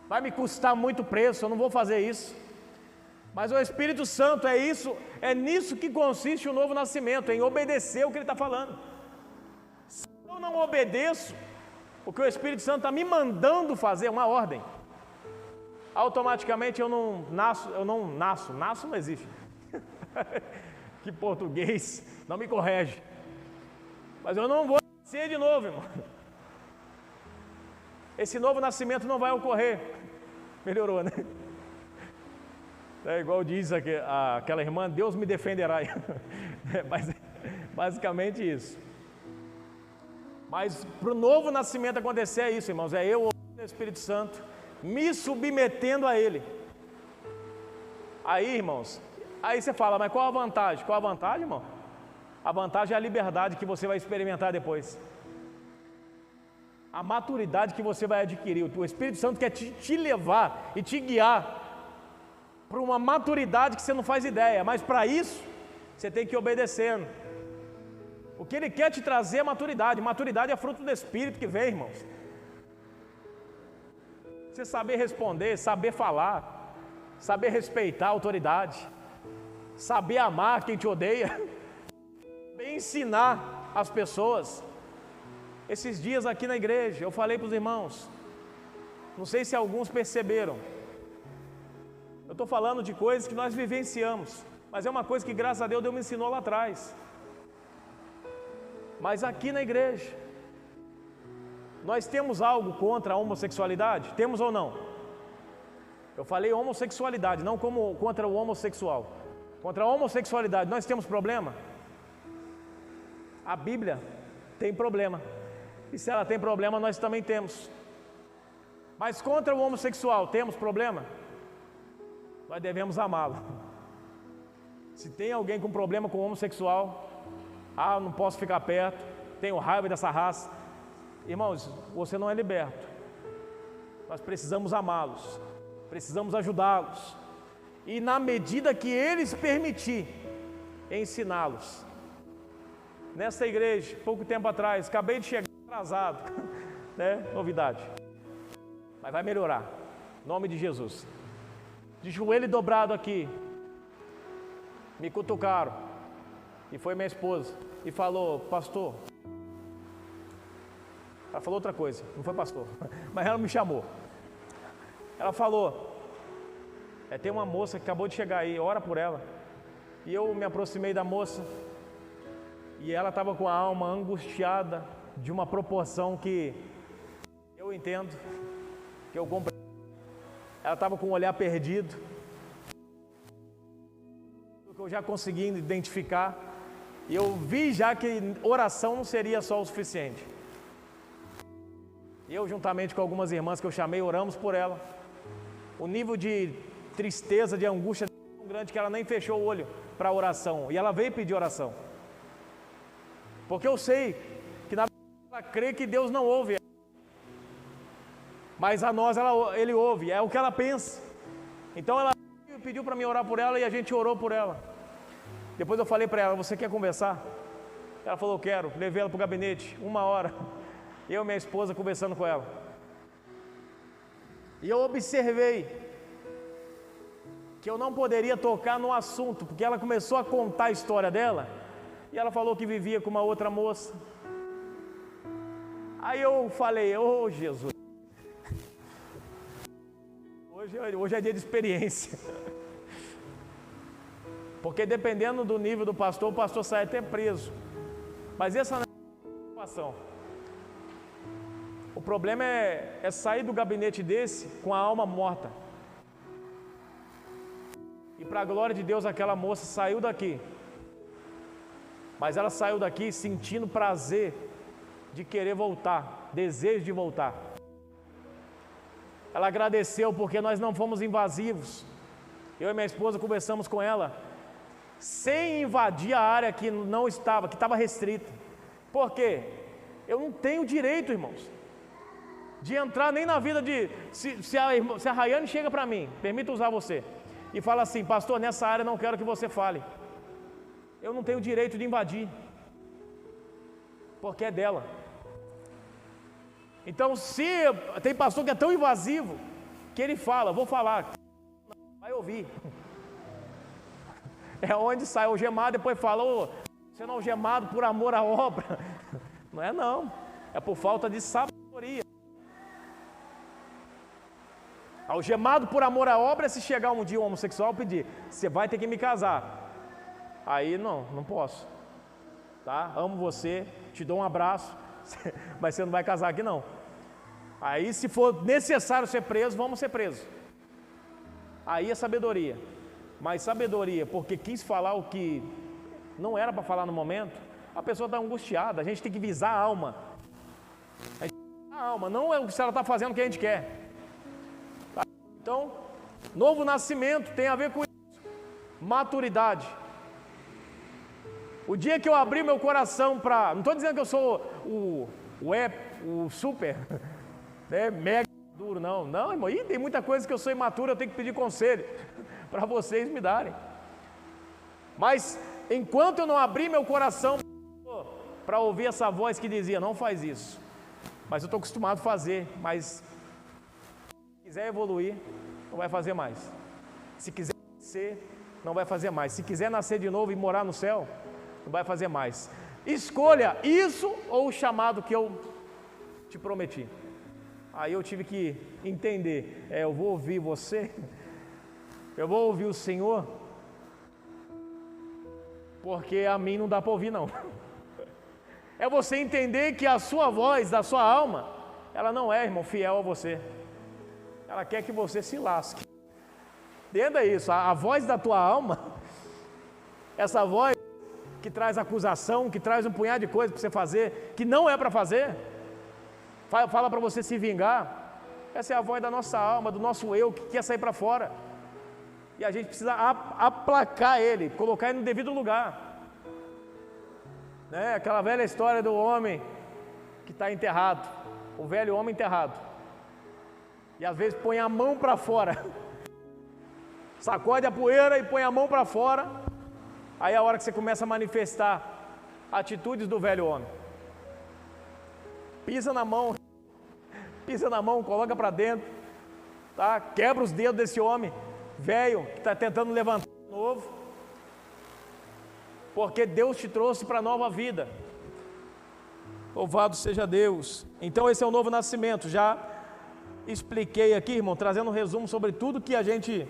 vai me custar muito preço, eu não vou fazer isso. Mas o Espírito Santo é nisso que consiste o novo nascimento, em obedecer o que ele está falando. Se eu não obedeço o que o Espírito Santo está me mandando fazer, uma ordem, automaticamente eu não nasço, não existe. Que português, não me corrige. Mas eu não vou nascer de novo, irmão. Esse novo nascimento não vai ocorrer. Melhorou, né? É igual diz aquela irmã, Deus me defenderá. Mas basicamente isso. Mas para o novo nascimento acontecer é isso, irmãos. É eu, o Espírito Santo, me submetendo a Ele. Aí, irmãos, aí você fala, mas qual a vantagem? Qual a vantagem, irmão? A vantagem é a liberdade que você vai experimentar depois. a maturidade que você vai adquirir. O Espírito Santo quer te levar e te guiar para uma maturidade que você não faz ideia, mas para isso você tem que ir obedecendo. O que Ele quer te trazer é maturidade. Maturidade é fruto do Espírito que vem, irmãos. Você saber responder, saber falar, saber respeitar a autoridade, saber amar quem te odeia, saber ensinar as pessoas. Esses dias aqui na igreja eu falei para os irmãos, não sei se alguns perceberam, eu estou falando de coisas que nós vivenciamos, mas é uma coisa que graças a Deus me ensinou lá atrás. Mas aqui na igreja, nós temos algo contra a homossexualidade? Temos ou não? Eu falei homossexualidade, não como contra o homossexual. Contra a homossexualidade, nós temos problema? A Bíblia tem problema. E se ela tem problema, nós também temos. Mas contra o homossexual, temos problema? Nós devemos amá-lo. Se tem alguém com problema com o homossexual, não posso ficar perto, tenho raiva dessa raça. Irmãos, você não é liberto. Nós precisamos amá-los, precisamos ajudá-los. E na medida que eles permitir, ensiná-los. Nessa igreja, pouco tempo atrás, acabei de chegar atrasado, né? Novidade. Mas vai melhorar, em nome de Jesus. De joelho dobrado aqui, me cutucaram. E foi minha esposa e falou: pastor. Ela falou outra coisa, não foi pastor, mas ela me chamou. Ela falou: tem uma moça que acabou de chegar aí, ora por ela. E eu me aproximei da moça, e ela estava com a alma angustiada, de uma proporção que eu entendo, que eu compreendo. Ela estava com o olhar perdido, que eu já consegui identificar, e eu vi já que oração não seria só o suficiente. Eu, juntamente com algumas irmãs que eu chamei, oramos por ela. O nível de tristeza, de angústia é tão grande que ela nem fechou o olho para a oração. E ela veio pedir oração. Porque eu sei que na verdade ela crê que Deus não ouve. Mas a nós Ele ouve, é o que ela pensa. Então ela pediu para mim orar por ela e a gente orou por ela. Depois eu falei para ela: você quer conversar? Ela falou: quero. Levei ela para o gabinete, 1 hora. Eu e minha esposa conversando com ela. E eu observei que eu não poderia tocar no assunto, porque ela começou a contar a história dela. E ela falou que vivia com uma outra moça. Aí eu falei: ô Jesus, hoje é dia de experiência. Porque dependendo do nível do pastor, o pastor sai até preso. Mas essa não é a situação. O problema é sair do gabinete desse com a alma morta. E para a glória de Deus, aquela moça saiu daqui. Mas ela saiu daqui sentindo prazer de querer voltar, desejo de voltar. Ela agradeceu porque nós não fomos invasivos. Eu e minha esposa conversamos com ela, sem invadir a área que não estava, que estava restrita. Por quê? Eu não tenho direito, irmãos, de entrar nem na vida de... Se a Rayane chega para mim, permita usar você, e fala assim: pastor, nessa área não quero que você fale. Eu não tenho direito de invadir, porque é dela. Então, se tem pastor que é tão invasivo, que ele fala: vou falar, vai ouvir. É onde sai algemado, depois fala: você não é algemado por amor à obra. Não é não, é por falta de sabedoria. Algemado por amor à obra, se chegar um dia um homossexual pedir: você vai ter que me casar. Aí não posso, tá? Amo você, te dou um abraço, mas você não vai casar aqui não. Aí, se for necessário ser preso, vamos ser presos. Aí é sabedoria. Mas sabedoria porque quis falar o que não era para falar no momento, a pessoa está angustiada. A gente tem que visar a alma. A alma, não é o que ela está fazendo que a gente quer. Tá? Então, novo nascimento tem a ver com isso. Maturidade. O dia que eu abri meu coração para... Não estou dizendo que eu sou o super, né, mega duro, não, irmão, e tem muita coisa que eu sou imaturo, eu tenho que pedir conselho para vocês me darem. Mas enquanto eu não abri meu coração para ouvir essa voz que dizia, não faz isso, mas eu estou acostumado a fazer, mas se quiser evoluir, não vai fazer mais. Se quiser ser, não vai fazer mais. Se quiser nascer de novo e morar no céu, não vai fazer mais. Escolha isso ou o chamado que eu te prometi. Aí eu tive que entender, eu vou ouvir você, eu vou ouvir o Senhor, porque a mim não dá para ouvir não. É você entender que a sua voz, da sua alma, ela não é, irmão, fiel a você. Ela quer que você se lasque. Entenda isso, a voz da tua alma, essa voz que traz acusação, que traz um punhado de coisas para você fazer, que não é para fazer, fala para você se vingar. Essa é a voz da nossa alma, do nosso eu, que quer sair para fora. E a gente precisa aplacar ele, colocar ele no devido lugar. Né? Aquela velha história do homem que está enterrado, o velho homem enterrado. E às vezes põe a mão para fora, sacode a poeira e põe a mão para fora. Aí é a hora que você começa a manifestar atitudes do velho homem. Pisa na mão, coloca para dentro, tá? Quebra os dedos desse homem velho que está tentando levantar de novo, porque Deus te trouxe para a nova vida. Louvado seja Deus. Então esse é o novo nascimento. Já expliquei aqui, irmão, trazendo um resumo sobre tudo que a gente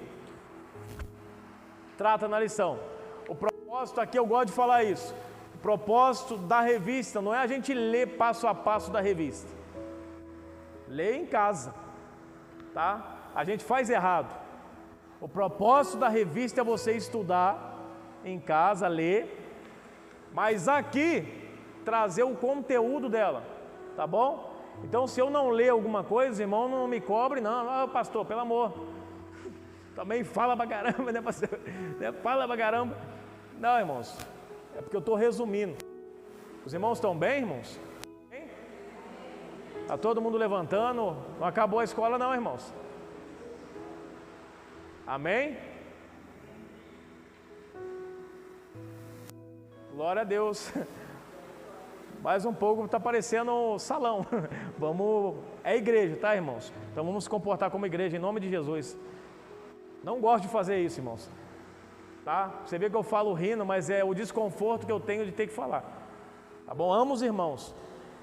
trata na lição. O propósito aqui, eu gosto de falar isso, o propósito da revista não é a gente ler passo a passo da revista. Lê em casa, tá? A gente faz errado. O propósito da revista é você estudar em casa, ler, mas aqui trazer o conteúdo dela, tá bom? Então, se eu não ler alguma coisa, irmão, não me cobre, não. Pastor, pelo amor, também fala pra caramba, né, pastor? Fala pra caramba. Não, irmãos, é porque eu estou resumindo. Os irmãos estão bem, irmãos? Está todo mundo levantando? Não acabou a escola não, irmãos? Amém? Glória a Deus. Mais um pouco está parecendo salão. É igreja, tá, irmãos? Então vamos nos comportar como igreja em nome de Jesus. Não gosto de fazer isso, irmãos. Tá? Você vê que eu falo rindo, mas é o desconforto que eu tenho de ter que falar. Tá bom? Amo os irmãos.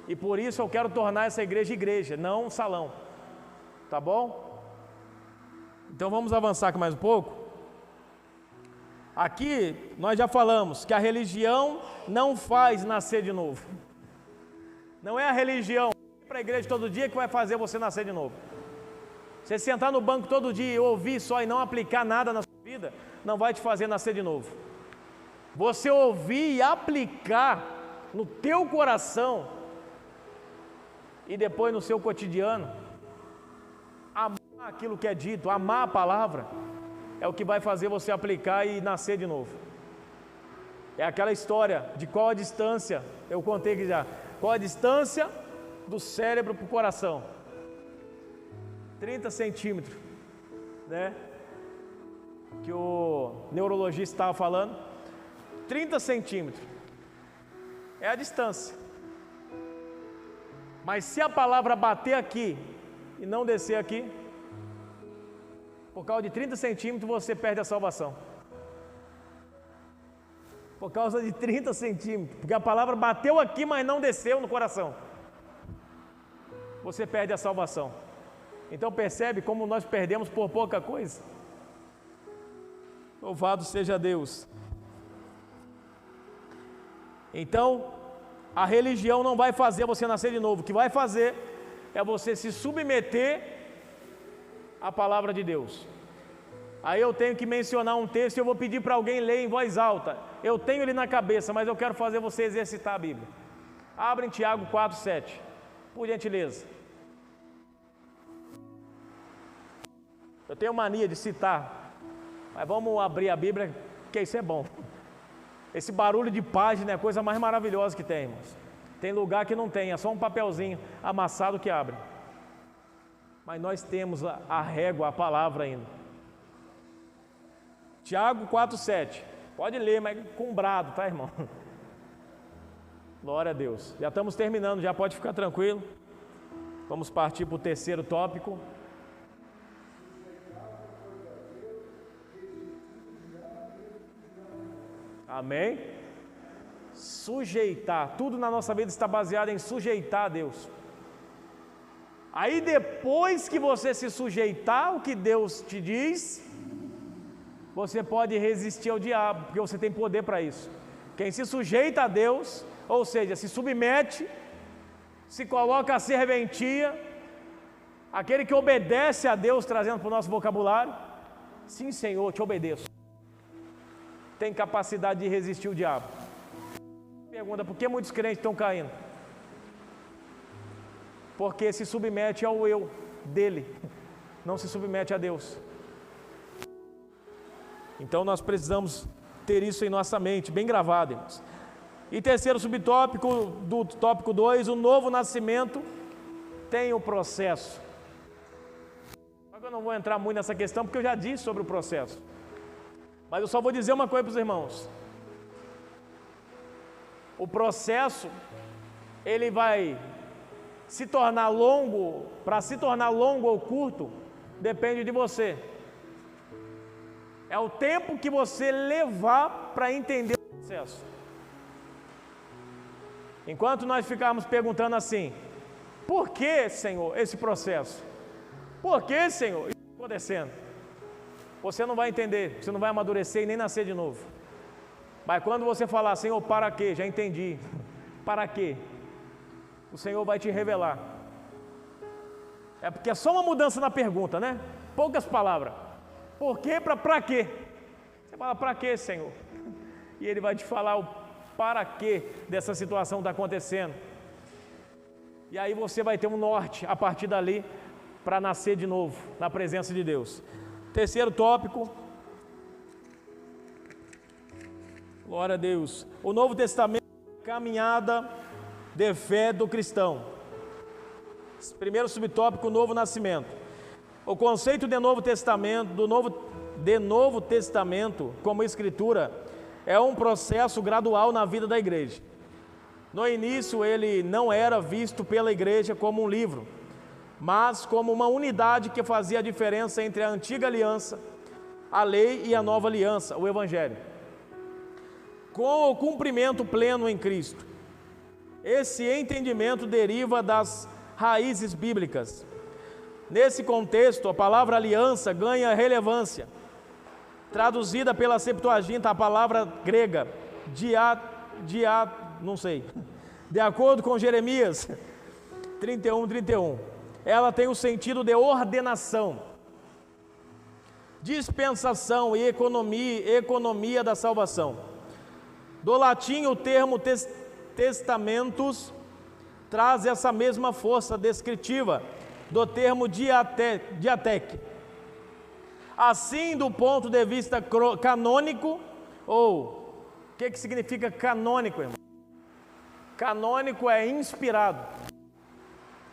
E por isso eu quero tornar essa igreja, não um salão. Tá bom? Então vamos avançar aqui mais um pouco. Aqui nós já falamos que a religião não faz nascer de novo. Não é a religião ir para a igreja todo dia que vai fazer você nascer de novo. Você sentar no banco todo dia e ouvir só e não aplicar nada na sua vida, não vai te fazer nascer de novo. Você ouvir e aplicar no teu coração e depois no seu cotidiano, amar aquilo que é dito, amar a palavra, é o que vai fazer você aplicar e nascer de novo. É aquela história de qual a distância, eu contei aqui já, qual a distância do cérebro para o coração? 30 centímetros, né? Que o neurologista estava falando, 30 centímetros é a distância. Mas se a palavra bater aqui e não descer aqui, por causa de 30 centímetros você perde a salvação. Por causa de 30 centímetros, porque a palavra bateu aqui, mas não desceu no coração, você perde a salvação. Então percebe como nós perdemos por pouca coisa? Louvado seja Deus. Então, a religião não vai fazer você nascer de novo. O que vai fazer é você se submeter à palavra de Deus. Aí eu tenho que mencionar um texto e eu vou pedir para alguém ler em voz alta. Eu tenho ele na cabeça, mas eu quero fazer você exercitar a Bíblia. Abra em Tiago 4:7, por gentileza. Eu tenho mania de citar, mas vamos abrir a Bíblia, porque isso é bom. Esse barulho de página é a coisa mais maravilhosa que tem, irmãos. Tem lugar que não tem, é só um papelzinho amassado que abre. Mas nós temos a régua, a palavra ainda. Tiago 4,7. Pode ler, mas com brado, tá, irmão? Glória a Deus. Já estamos terminando, já pode ficar tranquilo. Vamos partir para o terceiro tópico. Amém? Sujeitar. Tudo na nossa vida está baseado em sujeitar a Deus. Aí depois que você se sujeitar ao que Deus te diz, você pode resistir ao diabo, porque você tem poder para isso. Quem se sujeita a Deus, ou seja, se submete, se coloca a serventia, aquele que obedece a Deus, trazendo para o nosso vocabulário, sim, Senhor, te obedeço, tem capacidade de resistir o diabo. Pergunta, por que muitos crentes estão caindo? Porque se submete ao eu dele, não se submete a Deus. Então nós precisamos ter isso em nossa mente, bem gravado, irmãos. E terceiro subtópico do tópico 2, o novo nascimento tem o processo. Agora eu não vou entrar muito nessa questão, porque eu já disse sobre o processo. Mas eu só vou dizer uma coisa para os irmãos. O processo, ele vai se tornar longo, para se tornar longo ou curto, depende de você. É o tempo que você levar para entender o processo. Enquanto nós ficarmos perguntando assim, por que, Senhor, esse processo? Por que, Senhor, isso está acontecendo? Você não vai entender, você não vai amadurecer e nem nascer de novo. Mas quando você falar, Senhor, para quê? Já entendi. Para quê? O Senhor vai te revelar. É porque é só uma mudança na pergunta, né? Poucas palavras. Por quê? Para quê? Você fala, para quê, Senhor? E Ele vai te falar o para quê dessa situação está acontecendo. E aí você vai ter um norte a partir dali para nascer de novo na presença de Deus. Terceiro tópico. Glória a Deus. O Novo Testamento, caminhada de fé do cristão. Primeiro subtópico, o novo nascimento. O conceito de Novo Testamento, de Novo Testamento como escritura, é um processo gradual na vida da igreja. No início, ele não era visto pela igreja como um livro, mas como uma unidade que fazia a diferença entre a antiga aliança, a lei e a nova aliança, o Evangelho. Com o cumprimento pleno em Cristo. Esse entendimento deriva das raízes bíblicas. Nesse contexto, a palavra aliança ganha relevância. Traduzida pela Septuaginta, a palavra grega, de acordo com Jeremias 31. Ela tem o sentido de ordenação, dispensação e economia da salvação. Do latim, o termo testamentos traz essa mesma força descritiva do termo diatec. Assim, do ponto de vista canônico, ou o que significa canônico, irmão? Canônico é inspirado.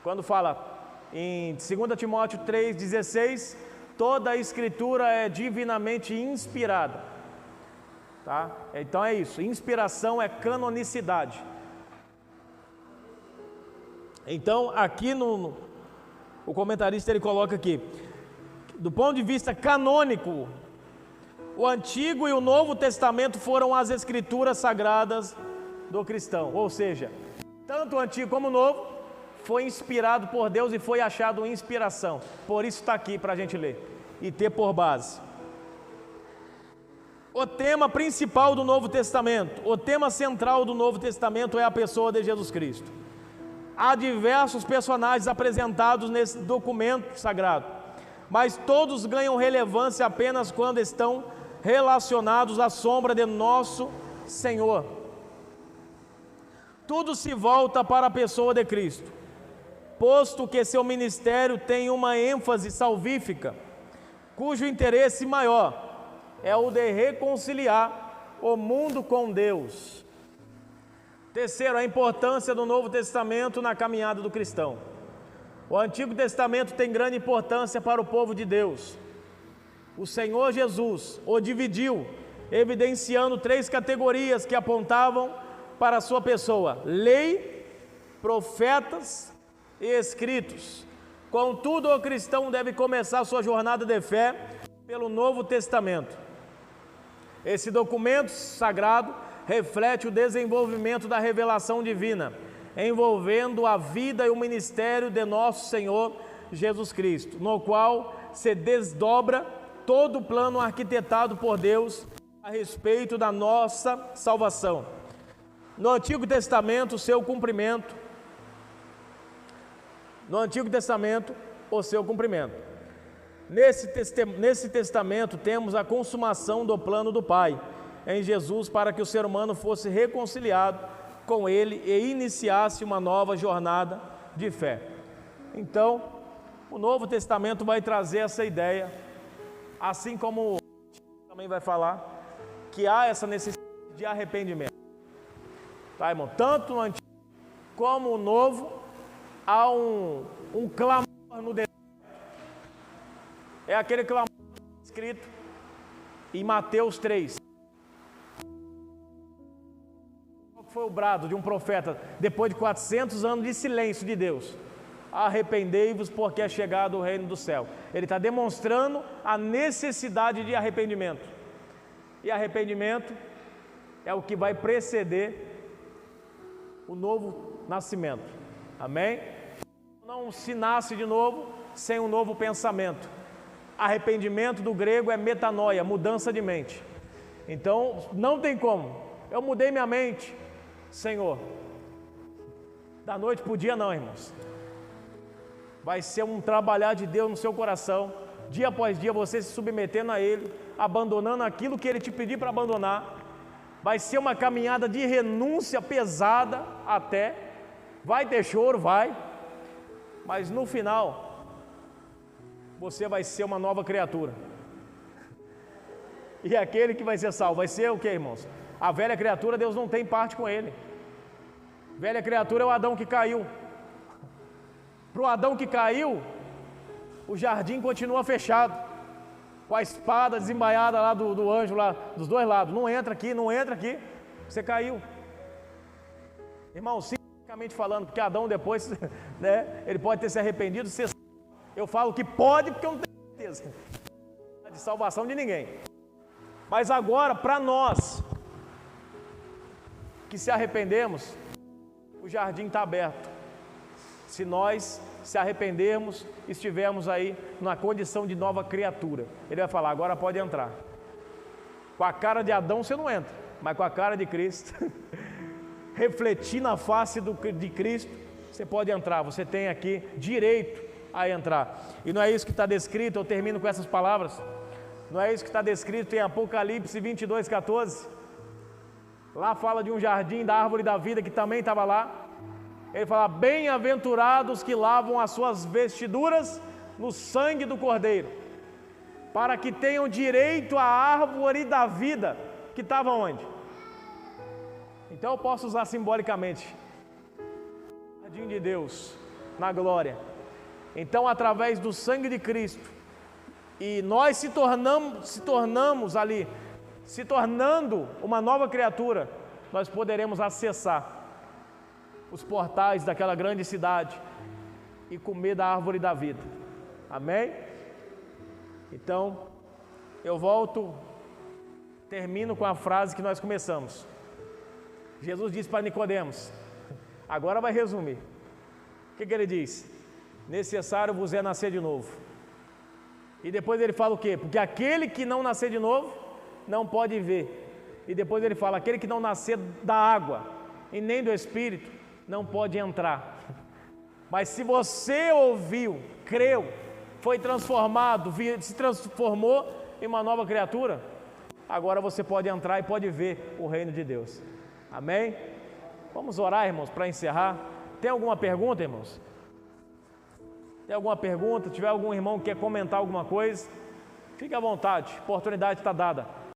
Quando fala em 2 Timóteo 3,16, toda a escritura é divinamente inspirada. Tá? Então é isso, inspiração é canonicidade. Então aqui o comentarista ele coloca aqui, do ponto de vista canônico, o Antigo e o Novo Testamento foram as escrituras sagradas do cristão, ou seja, tanto o Antigo como o Novo foi inspirado por Deus e foi achado inspiração, por isso está aqui para a gente ler e ter por base. O tema principal do Novo Testamento, o tema central do Novo Testamento é a pessoa de Jesus Cristo. Há diversos personagens apresentados nesse documento sagrado, mas todos ganham relevância apenas quando estão relacionados à sombra de nosso Senhor. Tudo se volta para a pessoa de Cristo, posto que seu ministério tem uma ênfase salvífica, cujo interesse maior é o de reconciliar o mundo com Deus. Terceiro, a importância do Novo Testamento na caminhada do cristão. O Antigo Testamento tem grande importância para o povo de Deus. O Senhor Jesus o dividiu, evidenciando 3 categorias que apontavam para a sua pessoa: lei, profetas e escritos. Contudo, o cristão deve começar sua jornada de fé pelo Novo Testamento. Esse documento sagrado reflete o desenvolvimento da revelação divina, envolvendo a vida e o ministério de nosso Senhor Jesus Cristo, no qual se desdobra todo o plano arquitetado por Deus a respeito da nossa salvação. No Antigo Testamento, o seu cumprimento. Nesse testamento temos a consumação do plano do Pai em Jesus para que o ser humano fosse reconciliado com Ele e iniciasse uma nova jornada de fé. Então, o Novo Testamento vai trazer essa ideia, assim como também vai falar que há essa necessidade de arrependimento. Tá, irmão? Tanto no Antigo como no Novo há um clamor no deserto. É aquele clamor escrito em Mateus 3. Qual foi o brado de um profeta depois de 400 anos de silêncio de Deus? Arrependei-vos, porque é chegado o reino do céu. Ele está demonstrando a necessidade de arrependimento. E arrependimento é o que vai preceder o novo nascimento. Amém? Não se nasce de novo sem um novo pensamento. Arrependimento do grego é metanoia, mudança de mente. Então, não tem como. Eu mudei minha mente, Senhor. Da noite para o dia não, irmãos. Vai ser um trabalhar de Deus no seu coração, dia após dia você se submetendo a Ele, abandonando aquilo que Ele te pediu para abandonar. Vai ser uma caminhada de renúncia pesada até. Vai ter choro, vai. Mas no final, você vai ser uma nova criatura. E aquele que vai ser salvo vai ser o que, irmãos? A velha criatura, Deus não tem parte com ele. Velha criatura é o Adão que caiu. Para o Adão que caiu, o jardim continua fechado, com a espada desembaiada lá do anjo, lá dos dois lados. Não entra aqui, não entra aqui. Você caiu. Irmão, simbolicamente falando, porque Adão depois, né, ele pode ter se arrependido. Eu falo que pode, porque eu não tenho certeza de salvação de ninguém. Mas agora, para nós que se arrependemos, o jardim está aberto. Se nós se arrependermos, estivermos aí na condição de nova criatura, Ele vai falar: agora pode entrar. Com a cara de Adão você não entra, mas com a cara de Cristo, refletindo a face de Cristo, você pode entrar. Você tem aqui direito a entrar. E não é isso que está descrito, eu termino com essas palavras. Não é isso que está descrito em Apocalipse 22:14? Lá fala de um jardim da árvore da vida que também estava lá. Ele fala: bem-aventurados que lavam as suas vestiduras no sangue do Cordeiro, para que tenham direito à árvore da vida, que estava onde? Então eu posso usar simbolicamente jardim de Deus na glória. Então, através do sangue de Cristo, e nós se tornando uma nova criatura, nós poderemos acessar os portais daquela grande cidade e comer da árvore da vida. Amém? Então, eu termino com a frase que nós começamos. Jesus disse para Nicodemos, agora vai resumir. O que ele diz? Necessário vos é nascer de novo. E depois ele fala o quê? Porque aquele que não nascer de novo, não pode ver. E depois ele fala, aquele que não nascer da água e nem do Espírito, não pode entrar. Mas se você ouviu, creu, foi transformado, se transformou em uma nova criatura, agora você pode entrar e pode ver o reino de Deus. Amém? Vamos orar, irmãos, para encerrar. Tem alguma pergunta, irmãos? Tem alguma pergunta? Se tiver algum irmão que quer comentar alguma coisa, fique à vontade, a oportunidade está dada.